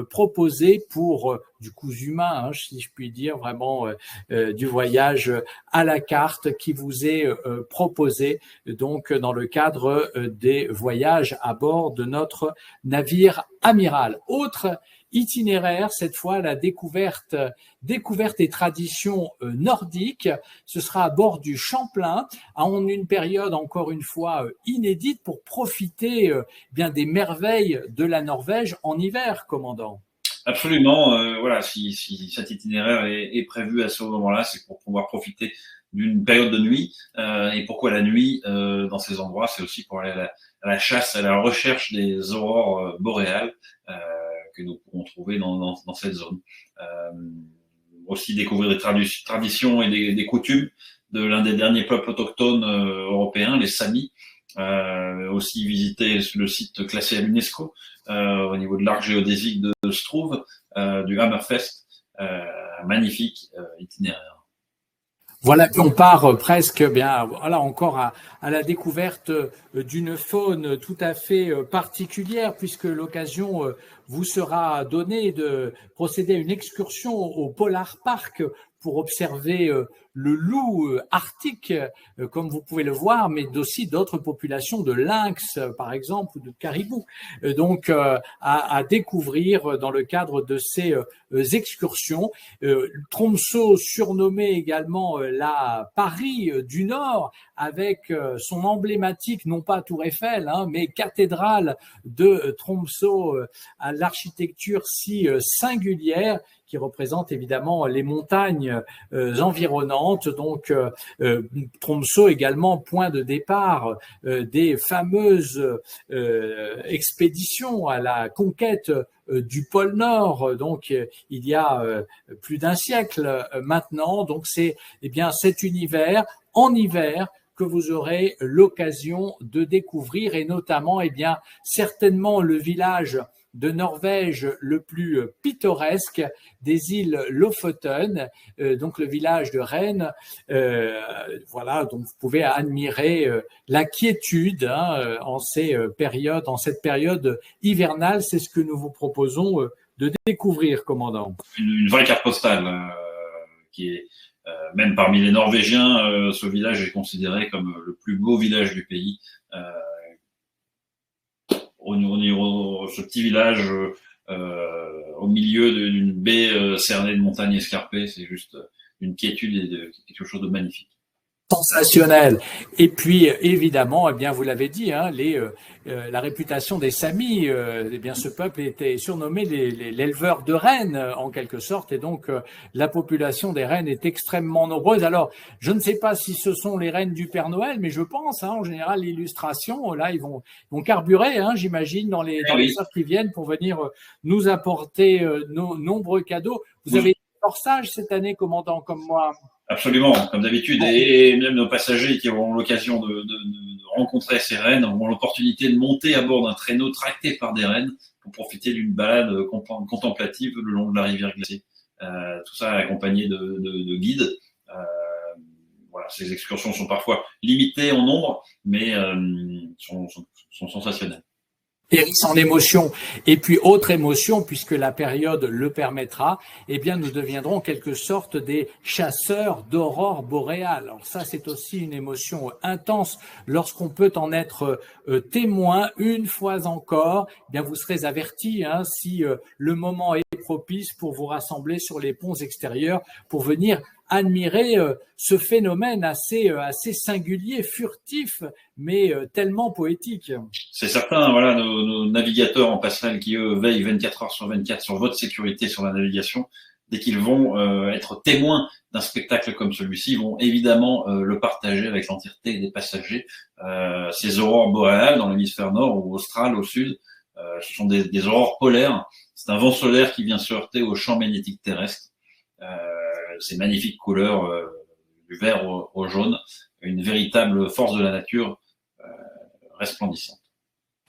proposés pour du cousu humain, si je puis dire, vraiment du voyage à la carte qui vous est proposé donc dans le cadre des voyages à bord de notre navire amiral. Autre itinéraire, cette fois la découverte et tradition nordique. Ce sera à bord du Champlain, en une période encore une fois inédite pour profiter bien des merveilles de la Norvège en hiver, commandant. Absolument. Voilà, si cet itinéraire est prévu à ce moment-là, c'est pour pouvoir profiter d'une période de nuit. Et pourquoi la nuit dans ces endroits? C'est aussi pour aller à la chasse, à la recherche des aurores boréales que nous pourrons trouver dans cette zone. Aussi découvrir des traditions et des coutumes de l'un des derniers peuples autochtones européens, les Samis. Aussi visiter le site classé à l'UNESCO au niveau de l'arc géodésique de Struve, du Hammerfest. Magnifique itinéraire. Voilà, on part presque bien, voilà, encore à la découverte d'une faune tout à fait particulière, puisque l'occasion vous sera donnée de procéder à une excursion au Polar Park pour observer le loup arctique, comme vous pouvez le voir, mais aussi d'autres populations de lynx, par exemple, ou de caribou. Donc, à découvrir dans le cadre de ces excursions. Tromsø, surnommée également la Paris du Nord, avec son emblématique, non pas Tour Eiffel, mais cathédrale de Tromsø, à l'architecture si singulière, qui représente évidemment les montagnes environnantes. Donc, Tromsø également point de départ des fameuses expéditions à la conquête du pôle Nord. Donc, il y a plus d'un siècle maintenant. Donc, c'est bien cet univers en hiver que vous aurez l'occasion de découvrir, et notamment bien certainement le village de Norvège le plus pittoresque des îles Lofoten, donc le village de Rennes. Voilà, donc vous pouvez admirer la quiétude en cette période hivernale. C'est ce que nous vous proposons de découvrir, commandant. Une vraie carte postale qui est même parmi les Norvégiens, ce village est considéré comme le plus beau village du pays. ce petit village au milieu d'une baie cernée de montagnes escarpées. C'est juste une quiétude et quelque chose de magnifique. Sensationnel. Et puis évidemment, eh bien vous l'avez dit, hein, la réputation des Samis, eh bien ce peuple était surnommé l'éleveur de rennes en quelque sorte, et donc la population des rennes est extrêmement nombreuse. Alors je ne sais pas si ce sont les rennes du Père Noël, mais je pense, hein, en général l'illustration, là ils vont carburer, hein, j'imagine, dans les heures qui viennent pour venir nous apporter nos nombreux cadeaux. Vous avez été fort sage cette année, commandant, comme moi. Absolument, comme d'habitude, et même nos passagers qui auront l'occasion de rencontrer ces rennes auront l'opportunité de monter à bord d'un traîneau tracté par des rennes pour profiter d'une balade contemplative le long de la rivière glacée. Tout ça accompagné de guides. Voilà, ces excursions sont parfois limitées en nombre, mais sont sensationnelles. Hérisse en émotion. Et puis, autre émotion, puisque la période le permettra, eh bien, nous deviendrons en quelque sorte des chasseurs d'aurore boréale. Alors ça, c'est aussi une émotion intense lorsqu'on peut en être témoin une fois encore. Eh bien, vous serez avertis, hein, si le moment est propice pour vous rassembler sur les ponts extérieurs pour venir admirer ce phénomène assez singulier, furtif, mais tellement poétique. C'est certain, voilà, nos navigateurs en passerelle qui, eux, veillent 24 heures sur 24 sur votre sécurité sur la navigation, dès qu'ils vont être témoins d'un spectacle comme celui-ci, vont évidemment le partager avec l'entièreté des passagers. Ces aurores boréales dans l'hémisphère nord ou austral au sud, ce sont des aurores polaires. C'est un vent solaire qui vient se heurter au champ magnétique terrestre. Ces magnifiques couleurs du vert au jaune, une véritable force de la nature resplendissante.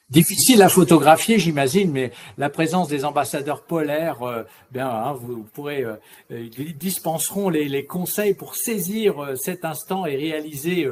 Difficile à photographier, j'imagine, mais la présence des ambassadeurs polaires, bien, hein, vous pourrez, ils dispenseront les conseils pour saisir cet instant et réaliser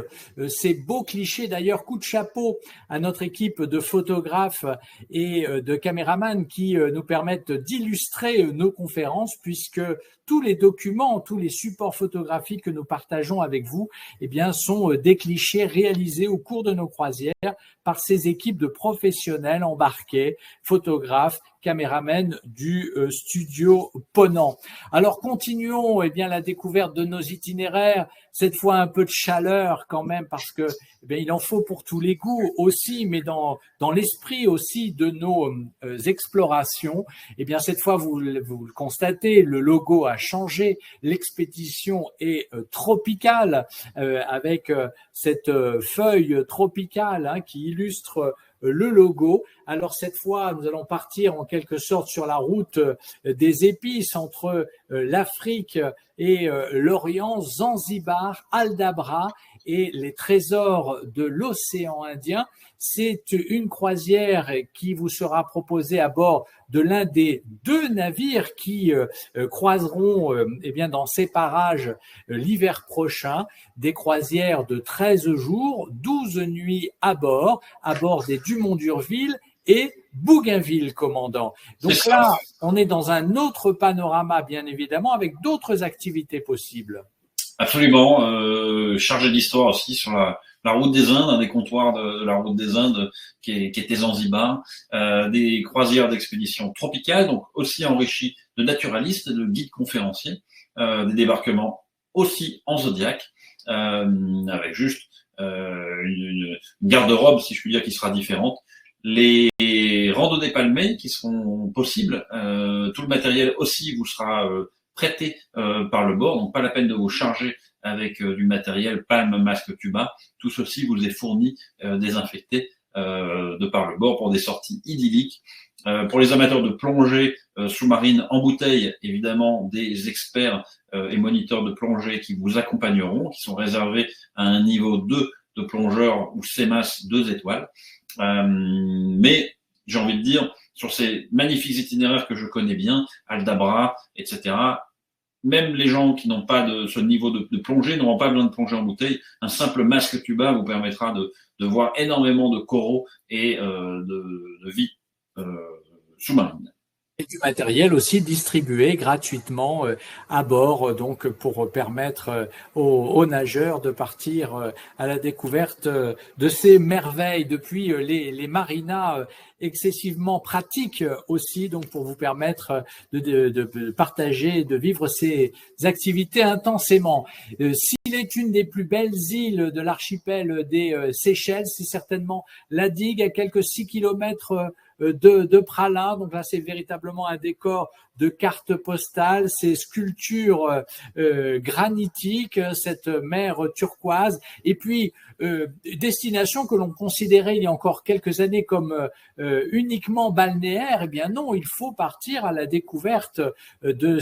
ces beaux clichés. D'ailleurs, coup de chapeau à notre équipe de photographes et de caméramans qui nous permettent d'illustrer nos conférences, puisque tous les documents, tous les supports photographiques que nous partageons avec vous, eh bien, sont des clichés réalisés au cours de nos croisières par ces équipes de professionnels embarqués, photographes, caméramens du studio Ponant. Alors continuons eh bien la découverte de nos itinéraires, cette fois un peu de chaleur quand même parce que eh bien, il en faut pour tous les goûts aussi, mais dans l'esprit aussi de nos explorations. Eh bien cette fois vous le constatez, le logo a changé, l'expédition est tropicale avec cette feuille tropicale hein, qui illustre le logo. Alors cette fois, nous allons partir en quelque sorte sur la route des épices entre l'Afrique et l'Orient, Zanzibar, Aldabra et les trésors de l'océan Indien. C'est une croisière qui vous sera proposée à bord de l'un des deux navires qui croiseront eh bien, dans ces parages l'hiver prochain, des croisières de 13 jours, 12 nuits à bord des Dumont d'Urville et Bougainville, commandant. Donc là, on est dans un autre panorama, bien évidemment, avec d'autres activités possibles. Absolument, chargé d'histoire aussi sur la route des Indes, un des comptoirs de la route des Indes qui était Zanzibar, des croisières d'expédition tropicales, donc aussi enrichies de naturalistes et de guides conférenciers, des débarquements aussi en Zodiac, avec juste une garde-robe, si je puis dire, qui sera différente. Les randonnées palmées qui seront possibles, tout le matériel aussi vous sera prêté par le bord, donc pas la peine de vous charger avec du matériel palme, masque, tuba. Tout ceci vous est fourni désinfecté de par le bord pour des sorties idylliques. Pour les amateurs de plongée sous-marine en bouteille, évidemment des experts et moniteurs de plongée qui vous accompagneront, qui sont réservés à un niveau 2 de plongeur ou CMAS 2 étoiles. Mais j'ai envie de dire, sur ces magnifiques itinéraires que je connais bien, Aldabra, etc., même les gens qui n'ont pas de ce niveau de plongée n'auront pas besoin de plonger en bouteille. Un simple masque tuba vous permettra de voir énormément de coraux et de vie sous-marine. Et du matériel aussi distribué gratuitement à bord, donc pour permettre aux nageurs de partir à la découverte de ces merveilles. Depuis les marinas excessivement pratiques aussi, donc pour vous permettre de partager, de vivre ces activités intensément. S'il est une des plus belles îles de l'archipel des Seychelles, c'est certainement la digue à quelques 6 kilomètres de Praslin. Donc là, c'est véritablement un décor de carte postale, ces sculptures granitiques, cette mer turquoise, et puis destination que l'on considérait il y a encore quelques années comme uniquement balnéaire. Eh bien non, il faut partir à la découverte de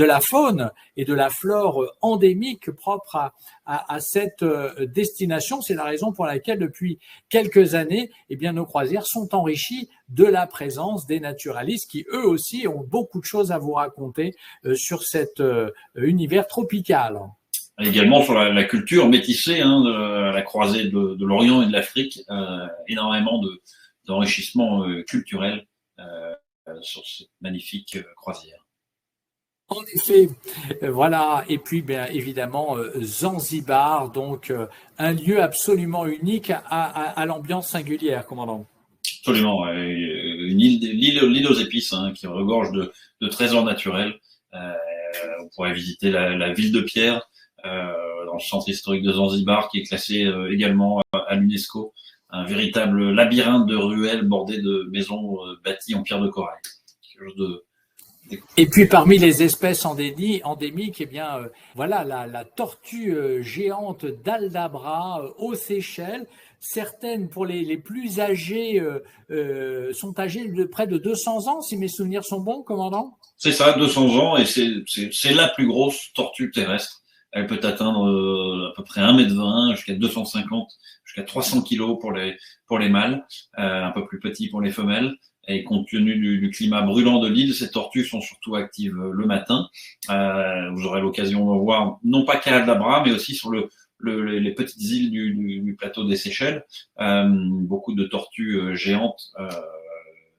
la faune et de la flore endémique propre à cette destination. C'est la raison pour laquelle depuis quelques années, eh bien, nos croisières sont enrichies de la présence des naturalistes qui, eux aussi, ont beaucoup de choses à vous raconter sur cet univers tropical. Également sur la culture métissée, à la croisée de l'Orient et de l'Afrique, énormément d'enrichissement culturel sur cette magnifique croisière. En effet, voilà. Et puis, bien évidemment, Zanzibar, donc un lieu absolument unique à l'ambiance singulière, commandant. Absolument, l'île aux épices, qui regorge de trésors naturels. On pourrait visiter la ville de Pierre, dans le centre historique de Zanzibar, qui est classé également à l'UNESCO. Un véritable labyrinthe de ruelles bordées de maisons bâties en pierre de corail. Quelque chose Et puis parmi les espèces endémiques, eh bien voilà la tortue géante d'Aldabra aux Seychelles. Certaines, pour les plus âgées, sont âgées de près de 200 ans, si mes souvenirs sont bons, commandant. C'est ça, 200 ans, et c'est la plus grosse tortue terrestre. Elle peut atteindre à peu près 1,20 m, jusqu'à 250, jusqu'à 300 kg pour les mâles, un peu plus petit pour les femelles. Et compte tenu du climat brûlant de l'île, ces tortues sont surtout actives le matin. Vous aurez l'occasion de voir, non pas qu'à Aldabra, mais aussi sur les petites îles du plateau des Seychelles, beaucoup de tortues géantes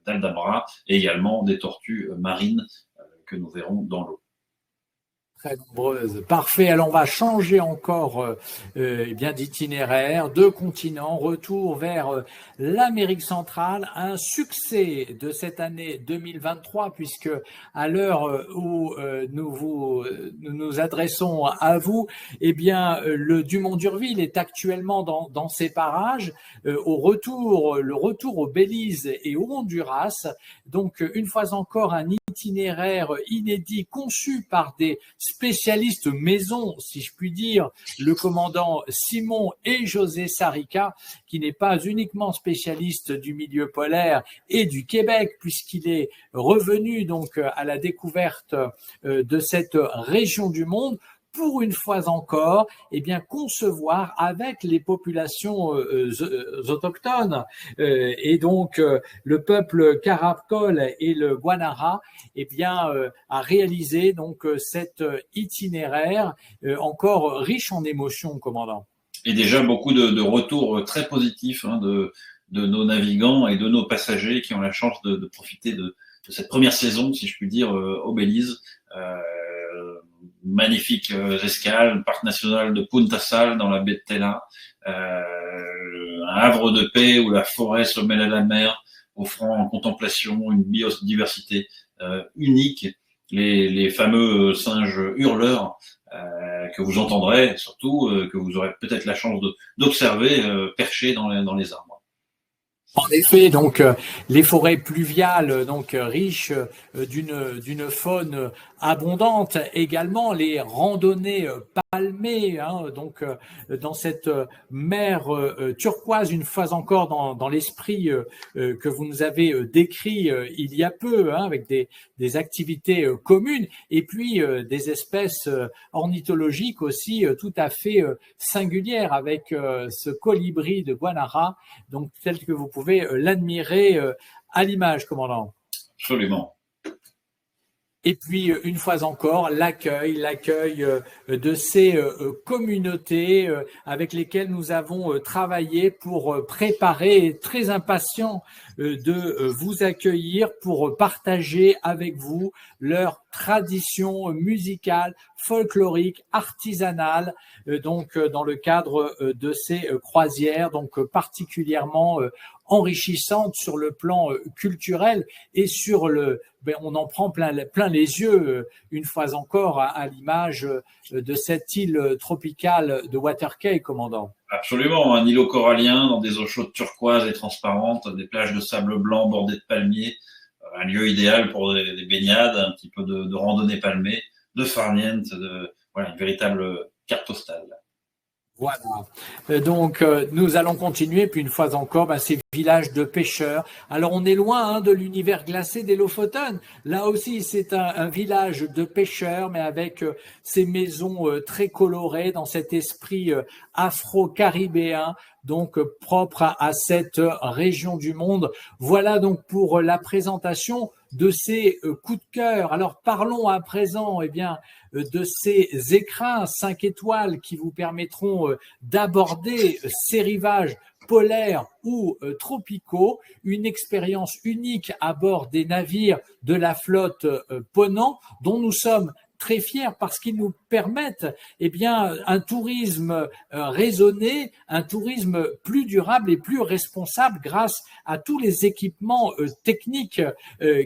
d'Aldabra, et également des tortues marines que nous verrons dans l'eau. Très nombreuses. Parfait. Alors on va changer encore bien d'itinéraire, de continent, retour vers l'Amérique centrale. Un succès de cette année 2023, puisque à l'heure où nous nous adressons à vous, eh bien le Dumont d'Urville est actuellement dans ces parages. Le retour au Belize et au Honduras. Donc une fois encore un itinéraire inédit conçu par des spécialistes maison, si je puis dire, le commandant Simon et José Sarica, qui n'est pas uniquement spécialiste du milieu polaire et du Québec, puisqu'il est revenu donc à la découverte de cette région du monde, pour une fois encore, eh bien, concevoir avec les populations autochtones et donc le peuple Caracol et le Guanara, eh bien, à réaliser donc cet itinéraire encore riche en émotions, commandant. Et déjà beaucoup de retours très positifs de nos navigants et de nos passagers qui ont la chance de profiter de cette première saison, si je puis dire, au Belize. Magnifique escale, parc national de Punta Sal dans la baie de Tela, un havre de paix où la forêt se mêle à la mer, offrant en contemplation une biodiversité unique, les fameux singes hurleurs que vous entendrez, surtout que vous aurez peut-être la chance d'observer perchés dans les arbres. En effet, donc les forêts pluviales, donc riches d'une faune abondante, également les randonnées palmées, donc dans cette mer turquoise, une fois encore dans l'esprit que vous nous avez décrit il y a peu, avec des activités communes, et puis des espèces ornithologiques aussi tout à fait singulières, avec ce colibri de Guanara, donc tel que vous pouvez l'admirer à l'image, commandant. Absolument. Et puis, une fois encore, l'accueil de ces communautés avec lesquelles nous avons travaillé pour préparer, très impatient de vous accueillir pour partager avec vous leur tradition musicale, folklorique, artisanale, donc dans le cadre de ces croisières, donc particulièrement enrichissante sur le plan culturel et sur on en prend plein les yeux une fois encore à l'image de cette île tropicale de Waterkey, commandant. Absolument, un îlot corallien dans des eaux chaudes turquoises et transparentes, des plages de sable blanc bordées de palmiers, un lieu idéal pour des baignades, un petit peu de randonnée palmée, de farniente, voilà, une véritable carte postale. Voilà. Donc, nous allons continuer. Puis une fois encore, ces villages de pêcheurs. Alors, on est loin de l'univers glacé des Lofoten. Là aussi, c'est un village de pêcheurs, mais avec ces maisons très colorées dans cet esprit afro-caribéen, donc propre à cette région du monde. Voilà donc pour la présentation de ces coups de cœur. Alors, parlons à présent, de ces écrins 5 étoiles qui vous permettront d'aborder ces rivages polaires ou tropicaux, une expérience unique à bord des navires de la flotte Ponant, dont nous sommes très fiers parce qu'ils nous permettent un tourisme raisonné, un tourisme plus durable et plus responsable grâce à tous les équipements techniques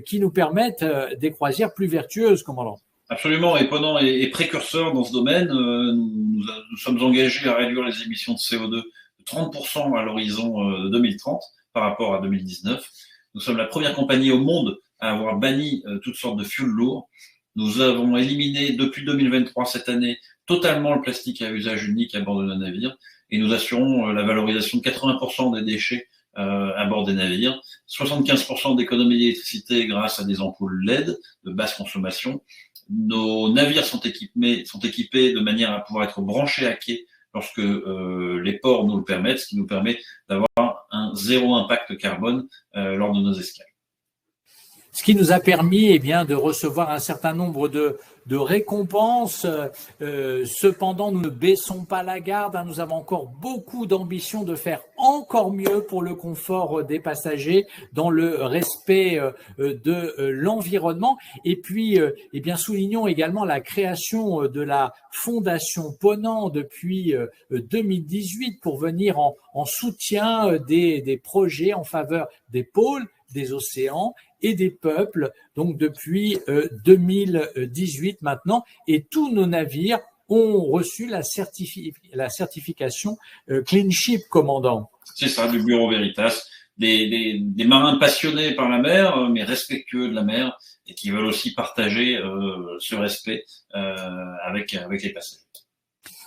qui nous permettent des croisières plus vertueuses, commandant. Absolument, et Ponant est précurseur dans ce domaine. Nous sommes engagés à réduire les émissions de CO2 de 30% à l'horizon 2030 par rapport à 2019. Nous sommes la première compagnie au monde à avoir banni toutes sortes de fuels lourds. Nous avons éliminé depuis 2023, cette année, totalement le plastique à usage unique à bord de nos navires et nous assurons la valorisation de 80% des déchets à bord des navires, 75% d'économie d'électricité grâce à des ampoules LED de basse consommation. Nos navires sont équipés de manière à pouvoir être branchés à quai lorsque les ports nous le permettent, ce qui nous permet d'avoir un zéro impact carbone lors de nos escales. Ce qui nous a permis de recevoir un certain nombre de récompenses. Cependant, nous ne baissons pas la garde. Nous avons encore beaucoup d'ambition de faire encore mieux pour le confort des passagers dans le respect de l'environnement. Et puis, soulignons également la création de la Fondation Ponant depuis 2018 pour venir en soutien des projets en faveur des pôles, des océans et des peuples, donc depuis 2018 maintenant, et tous nos navires ont reçu la certification Clean Ship, commandant. C'est ça, du Bureau Veritas, des marins passionnés par la mer, mais respectueux de la mer, et qui veulent aussi partager ce respect avec les passagers.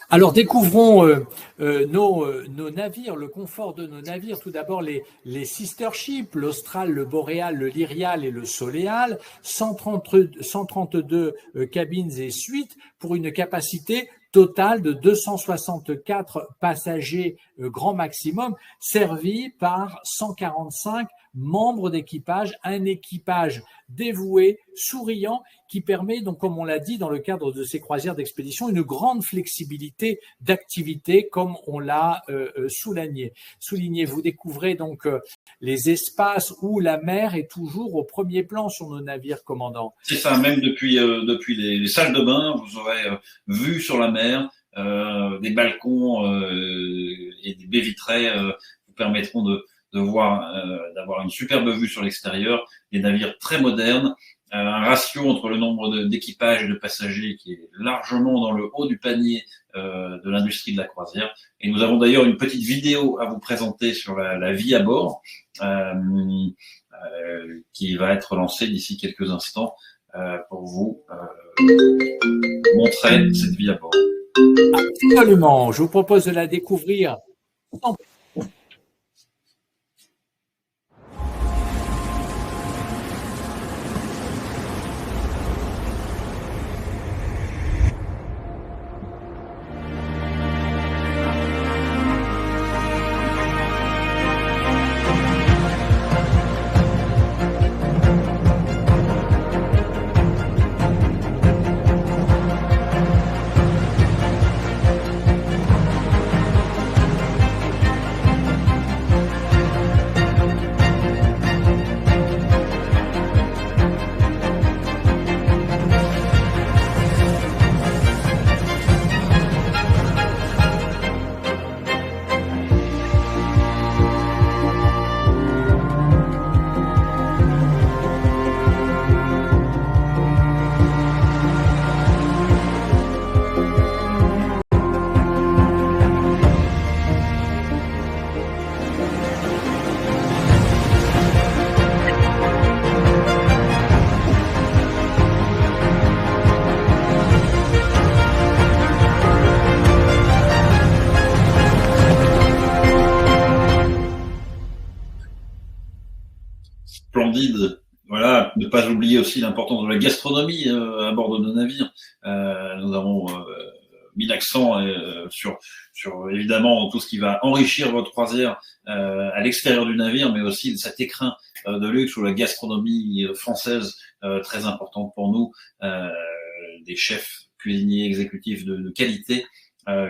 Alors, découvrons nos navires, le confort de nos navires. Tout d'abord, les sister ships, l'Austral, le Boréal, le Lyrial et le Soleal, 132 cabines et suites pour une capacité totale de 264 passagers grand maximum, servis par 145 membres d'équipage, un équipage dévoué, souriant, qui permet, donc, comme on l'a dit dans le cadre de ces croisières d'expédition, une grande flexibilité d'activité, comme on l'a souligné. Vous découvrez donc les espaces où la mer est toujours au premier plan sur nos navires, commandant. C'est ça, même depuis les salles de bain, vous aurez vue sur la mer, des balcons et des baies vitrées vous permettront d'avoir une superbe vue sur l'extérieur, des navires très modernes, un ratio entre le nombre d'équipages et de passagers qui est largement dans le haut du panier de l'industrie de la croisière. Et nous avons d'ailleurs une petite vidéo à vous présenter sur la vie à bord qui va être lancée d'ici quelques instants pour vous montrer cette vie à bord. Absolument, je vous propose de la découvrir. pas oublier aussi l'importance de la gastronomie à bord de nos navires. Nous avons mis l'accent sur évidemment tout ce qui va enrichir votre croisière à l'extérieur du navire, mais aussi cet écrin de luxe ou la gastronomie française très importante pour nous, des chefs cuisiniers exécutifs de qualité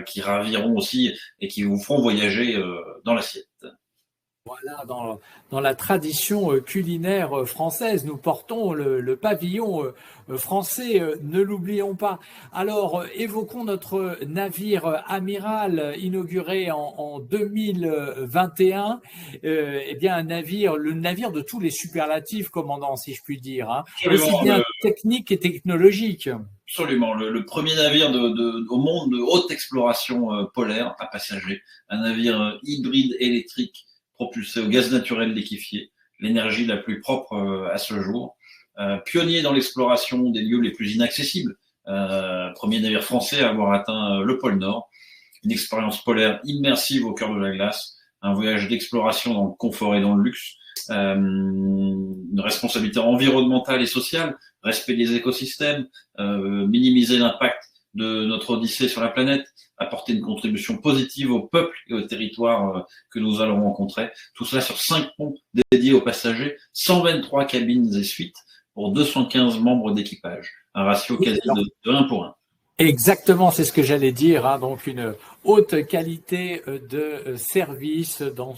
qui raviront aussi et qui vous feront voyager dans l'assiette. Voilà, dans la tradition culinaire française, nous portons le pavillon français, ne l'oublions pas. Alors, évoquons notre navire amiral inauguré en 2021. Eh bien, le navire de tous les superlatifs, commandant, si je puis dire, hein, aussi bien technique et technologique. Absolument, le premier navire au monde de haute exploration polaire à passagers, un navire hybride électrique propulsé au gaz naturel liquéfié, l'énergie la plus propre à ce jour, pionnier dans l'exploration des lieux les plus inaccessibles, premier navire français à avoir atteint le pôle Nord, une expérience polaire immersive au cœur de la glace, un voyage d'exploration dans le confort et dans le luxe, une responsabilité environnementale et sociale, respect des écosystèmes, minimiser l'impact de notre odyssée sur la planète, apporter une contribution positive au peuple et aux territoires que nous allons rencontrer. Tout cela sur 5 ponts dédiés aux passagers, 123 cabines et suites pour 215 membres d'équipage. Un ratio quasi de 1 pour 1. Exactement, c'est ce que j'allais dire. Hein. Donc une haute qualité de service dans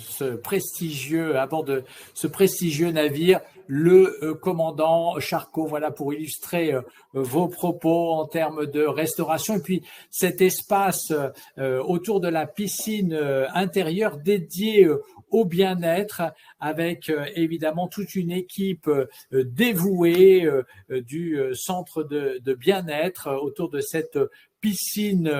à bord de ce prestigieux navire. Le commandant Charcot, voilà pour illustrer vos propos en termes de restauration. Et puis cet espace autour de la piscine intérieure dédiée au bien-être, avec évidemment toute une équipe dévouée du centre de bien-être autour de cette piscine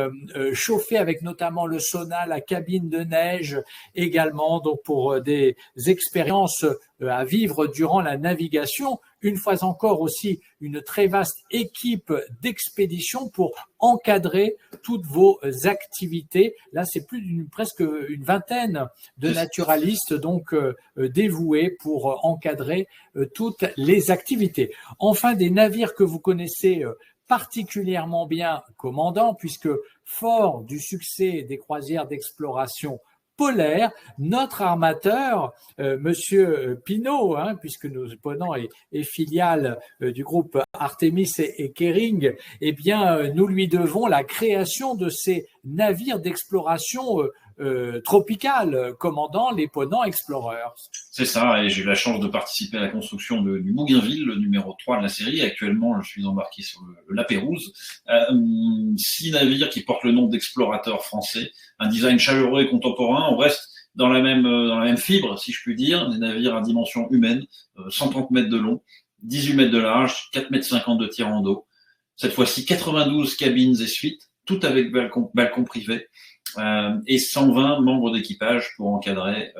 chauffée avec notamment le sauna, la cabine de neige également, donc pour des expériences à vivre durant la navigation. Une fois encore aussi une très vaste équipe d'expédition pour encadrer toutes vos activités. Là, c'est presque une vingtaine de naturalistes donc dévoués pour encadrer toutes les activités. Enfin, des navires que vous connaissez particulièrement bien, commandant, puisque fort du succès des croisières d'exploration polaire, notre armateur, Monsieur Pinault, hein, puisque nos ponants est filiale du groupe Artemis et Kering, eh bien, nous lui devons la création de ces navires d'exploration tropicale, commandant les Ponant Explorers. C'est ça, et j'ai eu la chance de participer à la construction du Bougainville, le numéro 3 de la série. Actuellement, je suis embarqué sur la Pérouse. 6 navires qui portent le nom d'explorateurs français, un design chaleureux et contemporain. On reste dans la même fibre, si je puis dire, des navires à dimension humaine, 130 mètres de long, 18 mètres de large, 4,50 mètres de tirant d'eau. Cette fois-ci, 92 cabines et suites, toutes avec balcon privé. Et 120 membres d'équipage pour encadrer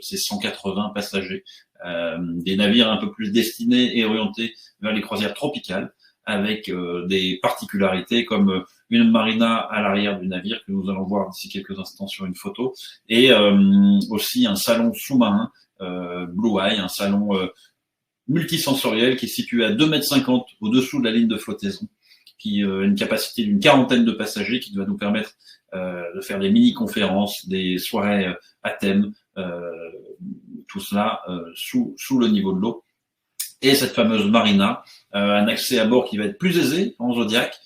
ces 180 passagers. Des navires un peu plus destinés et orientés vers les croisières tropicales, avec des particularités comme une marina à l'arrière du navire que nous allons voir d'ici quelques instants sur une photo, et aussi un salon sous-marin Blue Eye, un salon multisensoriel qui est situé à 2,50 mètres au-dessous de la ligne de flottaison, qui a une capacité d'une 40aine de passagers, qui va nous permettre de faire des mini-conférences, des soirées à thème, tout cela sous le niveau de l'eau. Et cette fameuse marina, un accès à bord qui va être plus aisé en Zodiac,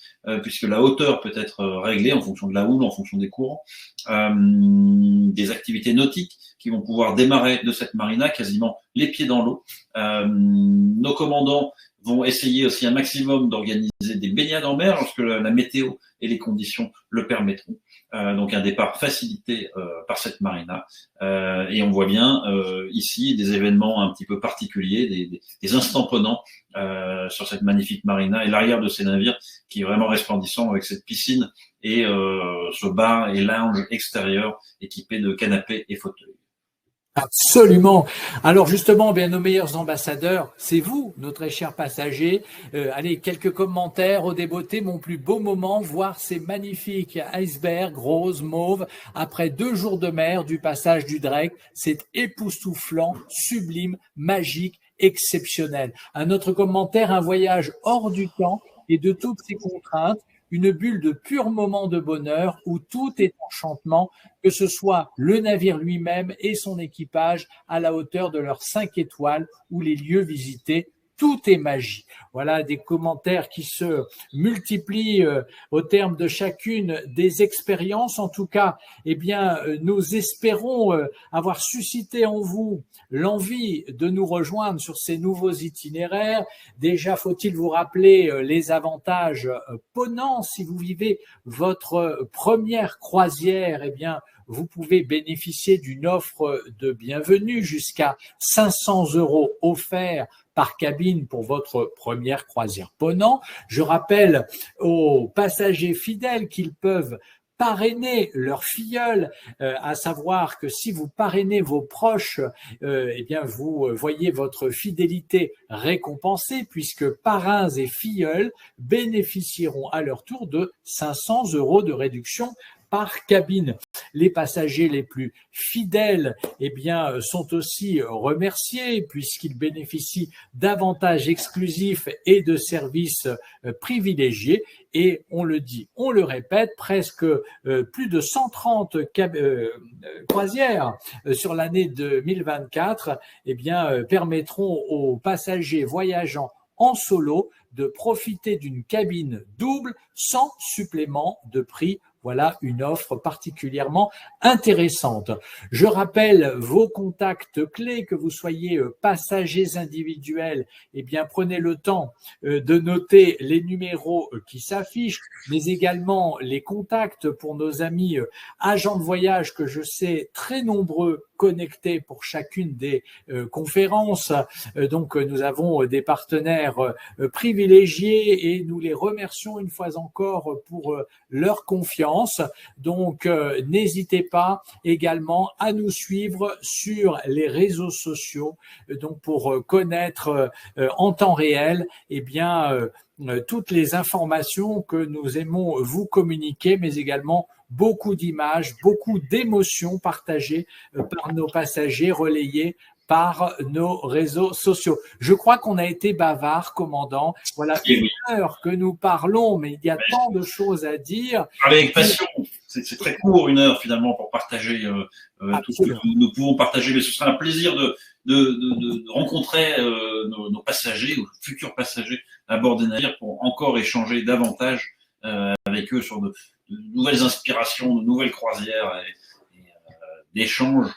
puisque la hauteur peut être réglée en fonction de la houle, en fonction des courants, des activités nautiques qui vont pouvoir démarrer de cette marina, quasiment les pieds dans l'eau. Nos commandants vont essayer aussi un maximum d'organiser des baignades en mer lorsque la météo et les conditions le permettront. Donc un départ facilité par cette marina. Et on voit bien ici des événements un petit peu particuliers, des instants prenants sur cette magnifique marina et l'arrière de ces navires qui est vraiment resplendissant avec cette piscine et ce bar et lounge extérieur équipé de canapés et fauteuils. Absolument. Alors justement, bien nos meilleurs ambassadeurs, c'est vous, nos très chers passagers. Allez, quelques commentaires au débeauté. Mon plus beau moment, voir ces magnifiques icebergs roses, mauves, après 2 jours de mer du passage du Drake. C'est époustouflant, sublime, magique exceptionnel. Un autre commentaire, un voyage hors du temps et de toutes ses contraintes, une bulle de pur moment de bonheur où tout est enchantement, que ce soit le navire lui-même et son équipage à la hauteur de leurs 5 étoiles ou les lieux visités. Tout est magie. Voilà des commentaires qui se multiplient au terme de chacune des expériences. En tout cas, eh bien, nous espérons avoir suscité en vous l'envie de nous rejoindre sur ces nouveaux itinéraires. Déjà, faut-il vous rappeler les avantages Ponant. Si vous vivez votre première croisière, eh bien, vous pouvez bénéficier d'une offre de bienvenue jusqu'à 500 € offerts par cabine pour votre première croisière Ponant. Je rappelle aux passagers fidèles qu'ils peuvent parrainer leurs filleuls, à savoir que si vous parrainez vos proches, eh bien vous voyez votre fidélité récompensée puisque parrains et filleuls bénéficieront à leur tour de 500 € de réduction par cabine. Les passagers les plus fidèles, eh bien, sont aussi remerciés puisqu'ils bénéficient d'avantages exclusifs et de services privilégiés. Et on le dit, on le répète, presque plus de 130 croisières sur l'année 2024, eh bien, permettront aux passagers voyageant en solo de profiter d'une cabine double sans supplément de prix. Voilà une offre particulièrement intéressante. Je rappelle vos contacts clés, que vous soyez passagers individuels, eh bien prenez le temps de noter les numéros qui s'affichent, mais également les contacts pour nos amis agents de voyage que je sais très nombreux connectés pour chacune des conférences. Donc nous avons des partenaires privilégiés et nous les remercions une fois encore pour leur confiance. Donc, n'hésitez pas également à nous suivre sur les réseaux sociaux, donc pour connaître en temps réel, eh bien, toutes les informations que nous aimons vous communiquer, mais également beaucoup d'images, beaucoup d'émotions partagées par nos passagers, relayées par nos réseaux sociaux. Je crois qu'on a été bavard, commandant. Voilà une heure que nous parlons, mais il y a tant de choses à dire. Avec passion. C'est très court, une heure finalement, pour partager tout ce que nous pouvons partager. Mais ce sera un plaisir de rencontrer nos passagers, ou futurs passagers à bord des navires, pour encore échanger davantage avec eux sur de nouvelles inspirations, de nouvelles croisières et d'échanges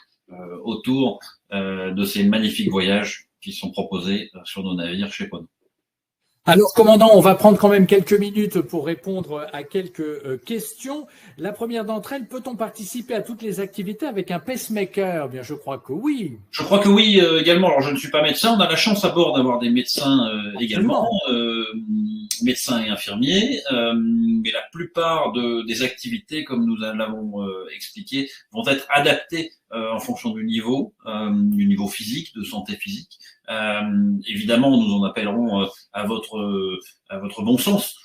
autour de ces magnifiques voyages qui sont proposés sur nos navires chez Ponant. Alors, commandant, on va prendre quand même quelques minutes pour répondre à quelques questions. La première d'entre elles, peut-on participer à toutes les activités avec un pacemaker? Bien, je crois que oui. Je crois que oui également. Alors, je ne suis pas médecin. On a la chance à bord d'avoir des médecins également, médecins et infirmiers. Mais la plupart des activités, comme nous l'avons expliqué, vont être adaptées en fonction du niveau physique, de santé physique. Évidemment, nous en appellerons à votre bon sens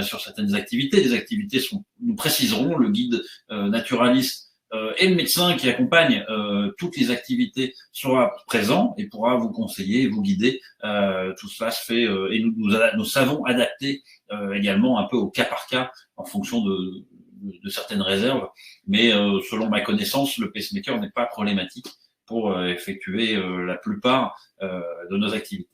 sur certaines activités. Les activités nous préciserons, le guide naturaliste et le médecin qui accompagne toutes les activités sera présent et pourra vous conseiller et vous guider. Tout cela se fait et nous savons adapter également un peu au cas par cas en fonction de certaines réserves. Mais selon ma connaissance, le pacemaker n'est pas problématique pour effectuer la plupart de nos activités.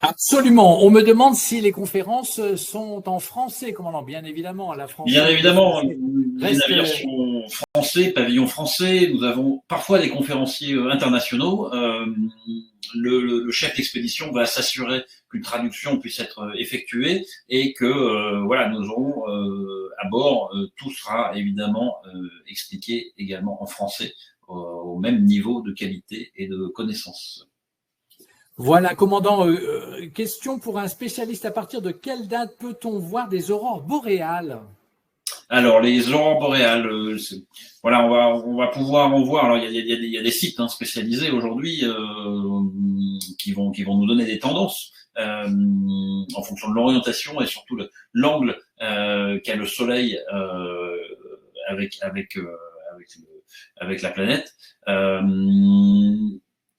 Absolument. On me demande si les conférences sont en français, commandant. Bien évidemment, à la française. Bien évidemment, les navires sont français, pavillon français. Nous avons parfois des conférenciers internationaux. Le chef d'expédition va s'assurer qu'une traduction puisse être effectuée et que nous aurons à bord, tout sera évidemment expliqué également en français au même niveau de qualité et de connaissance. Voilà, commandant, question pour un spécialiste. À partir de quelle date peut-on voir des aurores boréales? Alors, les aurores boréales, on va pouvoir en voir. Alors, il y a des sites spécialisés aujourd'hui qui vont nous donner des tendances en fonction de l'orientation et surtout l'angle qu'a le Soleil avec la planète.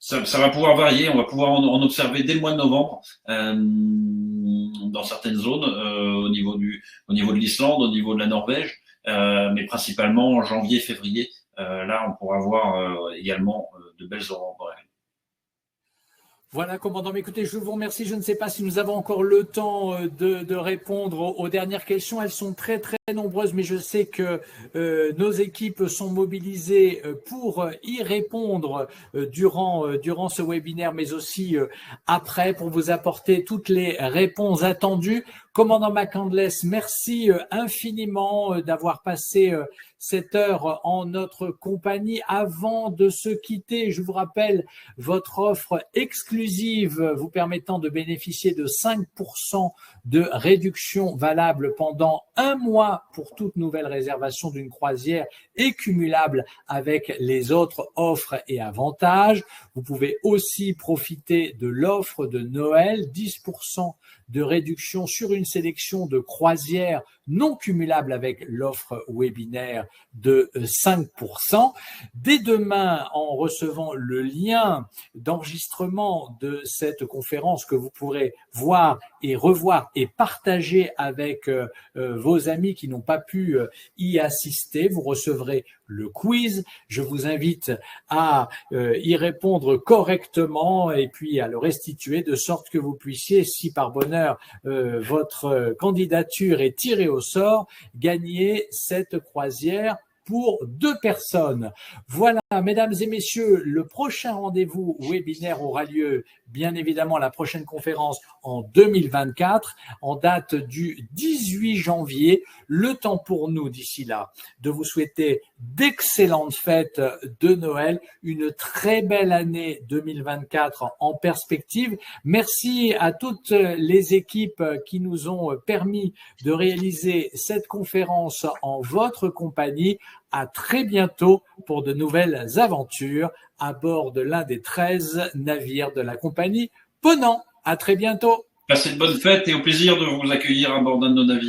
Ça va pouvoir varier, on va pouvoir en observer dès le mois de novembre dans certaines zones au niveau de l'Islande, au niveau de la Norvège, mais principalement en janvier, février. Là, on pourra voir également de belles aurores boréales. Voilà, commandant. Mais écoutez, je vous remercie. Je ne sais pas si nous avons encore le temps de répondre aux dernières questions. Elles sont très, très nombreuses, mais je sais que nos équipes sont mobilisées pour y répondre durant ce webinaire, mais aussi après, pour vous apporter toutes les réponses attendues. Commandant McCandless, merci infiniment d'avoir passé cette heure en notre compagnie. Avant de se quitter, je vous rappelle votre offre exclusive vous permettant de bénéficier de 5% de réduction valable pendant 1 mois pour toute nouvelle réservation d'une croisière et cumulable avec les autres offres et avantages. Vous pouvez aussi profiter de l'offre de Noël, 10% de réduction sur une sélection de croisières non cumulables avec l'offre webinaire de 5%. Dès demain, en recevant le lien d'enregistrement de cette conférence que vous pourrez voir et revoir et partager avec vos amis qui n'ont pas pu y assister, vous recevrez le quiz. Je vous invite à y répondre correctement et puis à le restituer de sorte que vous puissiez, si par bonheur votre candidature est tirée au sort, gagner cette croisière pour 2 personnes. Voilà, mesdames et messieurs, le prochain rendez-vous webinaire aura lieu, bien évidemment, la prochaine conférence en 2024, en date du 18 janvier. Le temps pour nous, d'ici là, de vous souhaiter d'excellentes fêtes de Noël, une très belle année 2024 en perspective. Merci à toutes les équipes qui nous ont permis de réaliser cette conférence en votre compagnie. À très bientôt pour de nouvelles aventures à bord de l'un des 13 navires de la compagnie Ponant. À très bientôt. Passez de bonnes fêtes et au plaisir de vous accueillir à bord d'un de nos navires.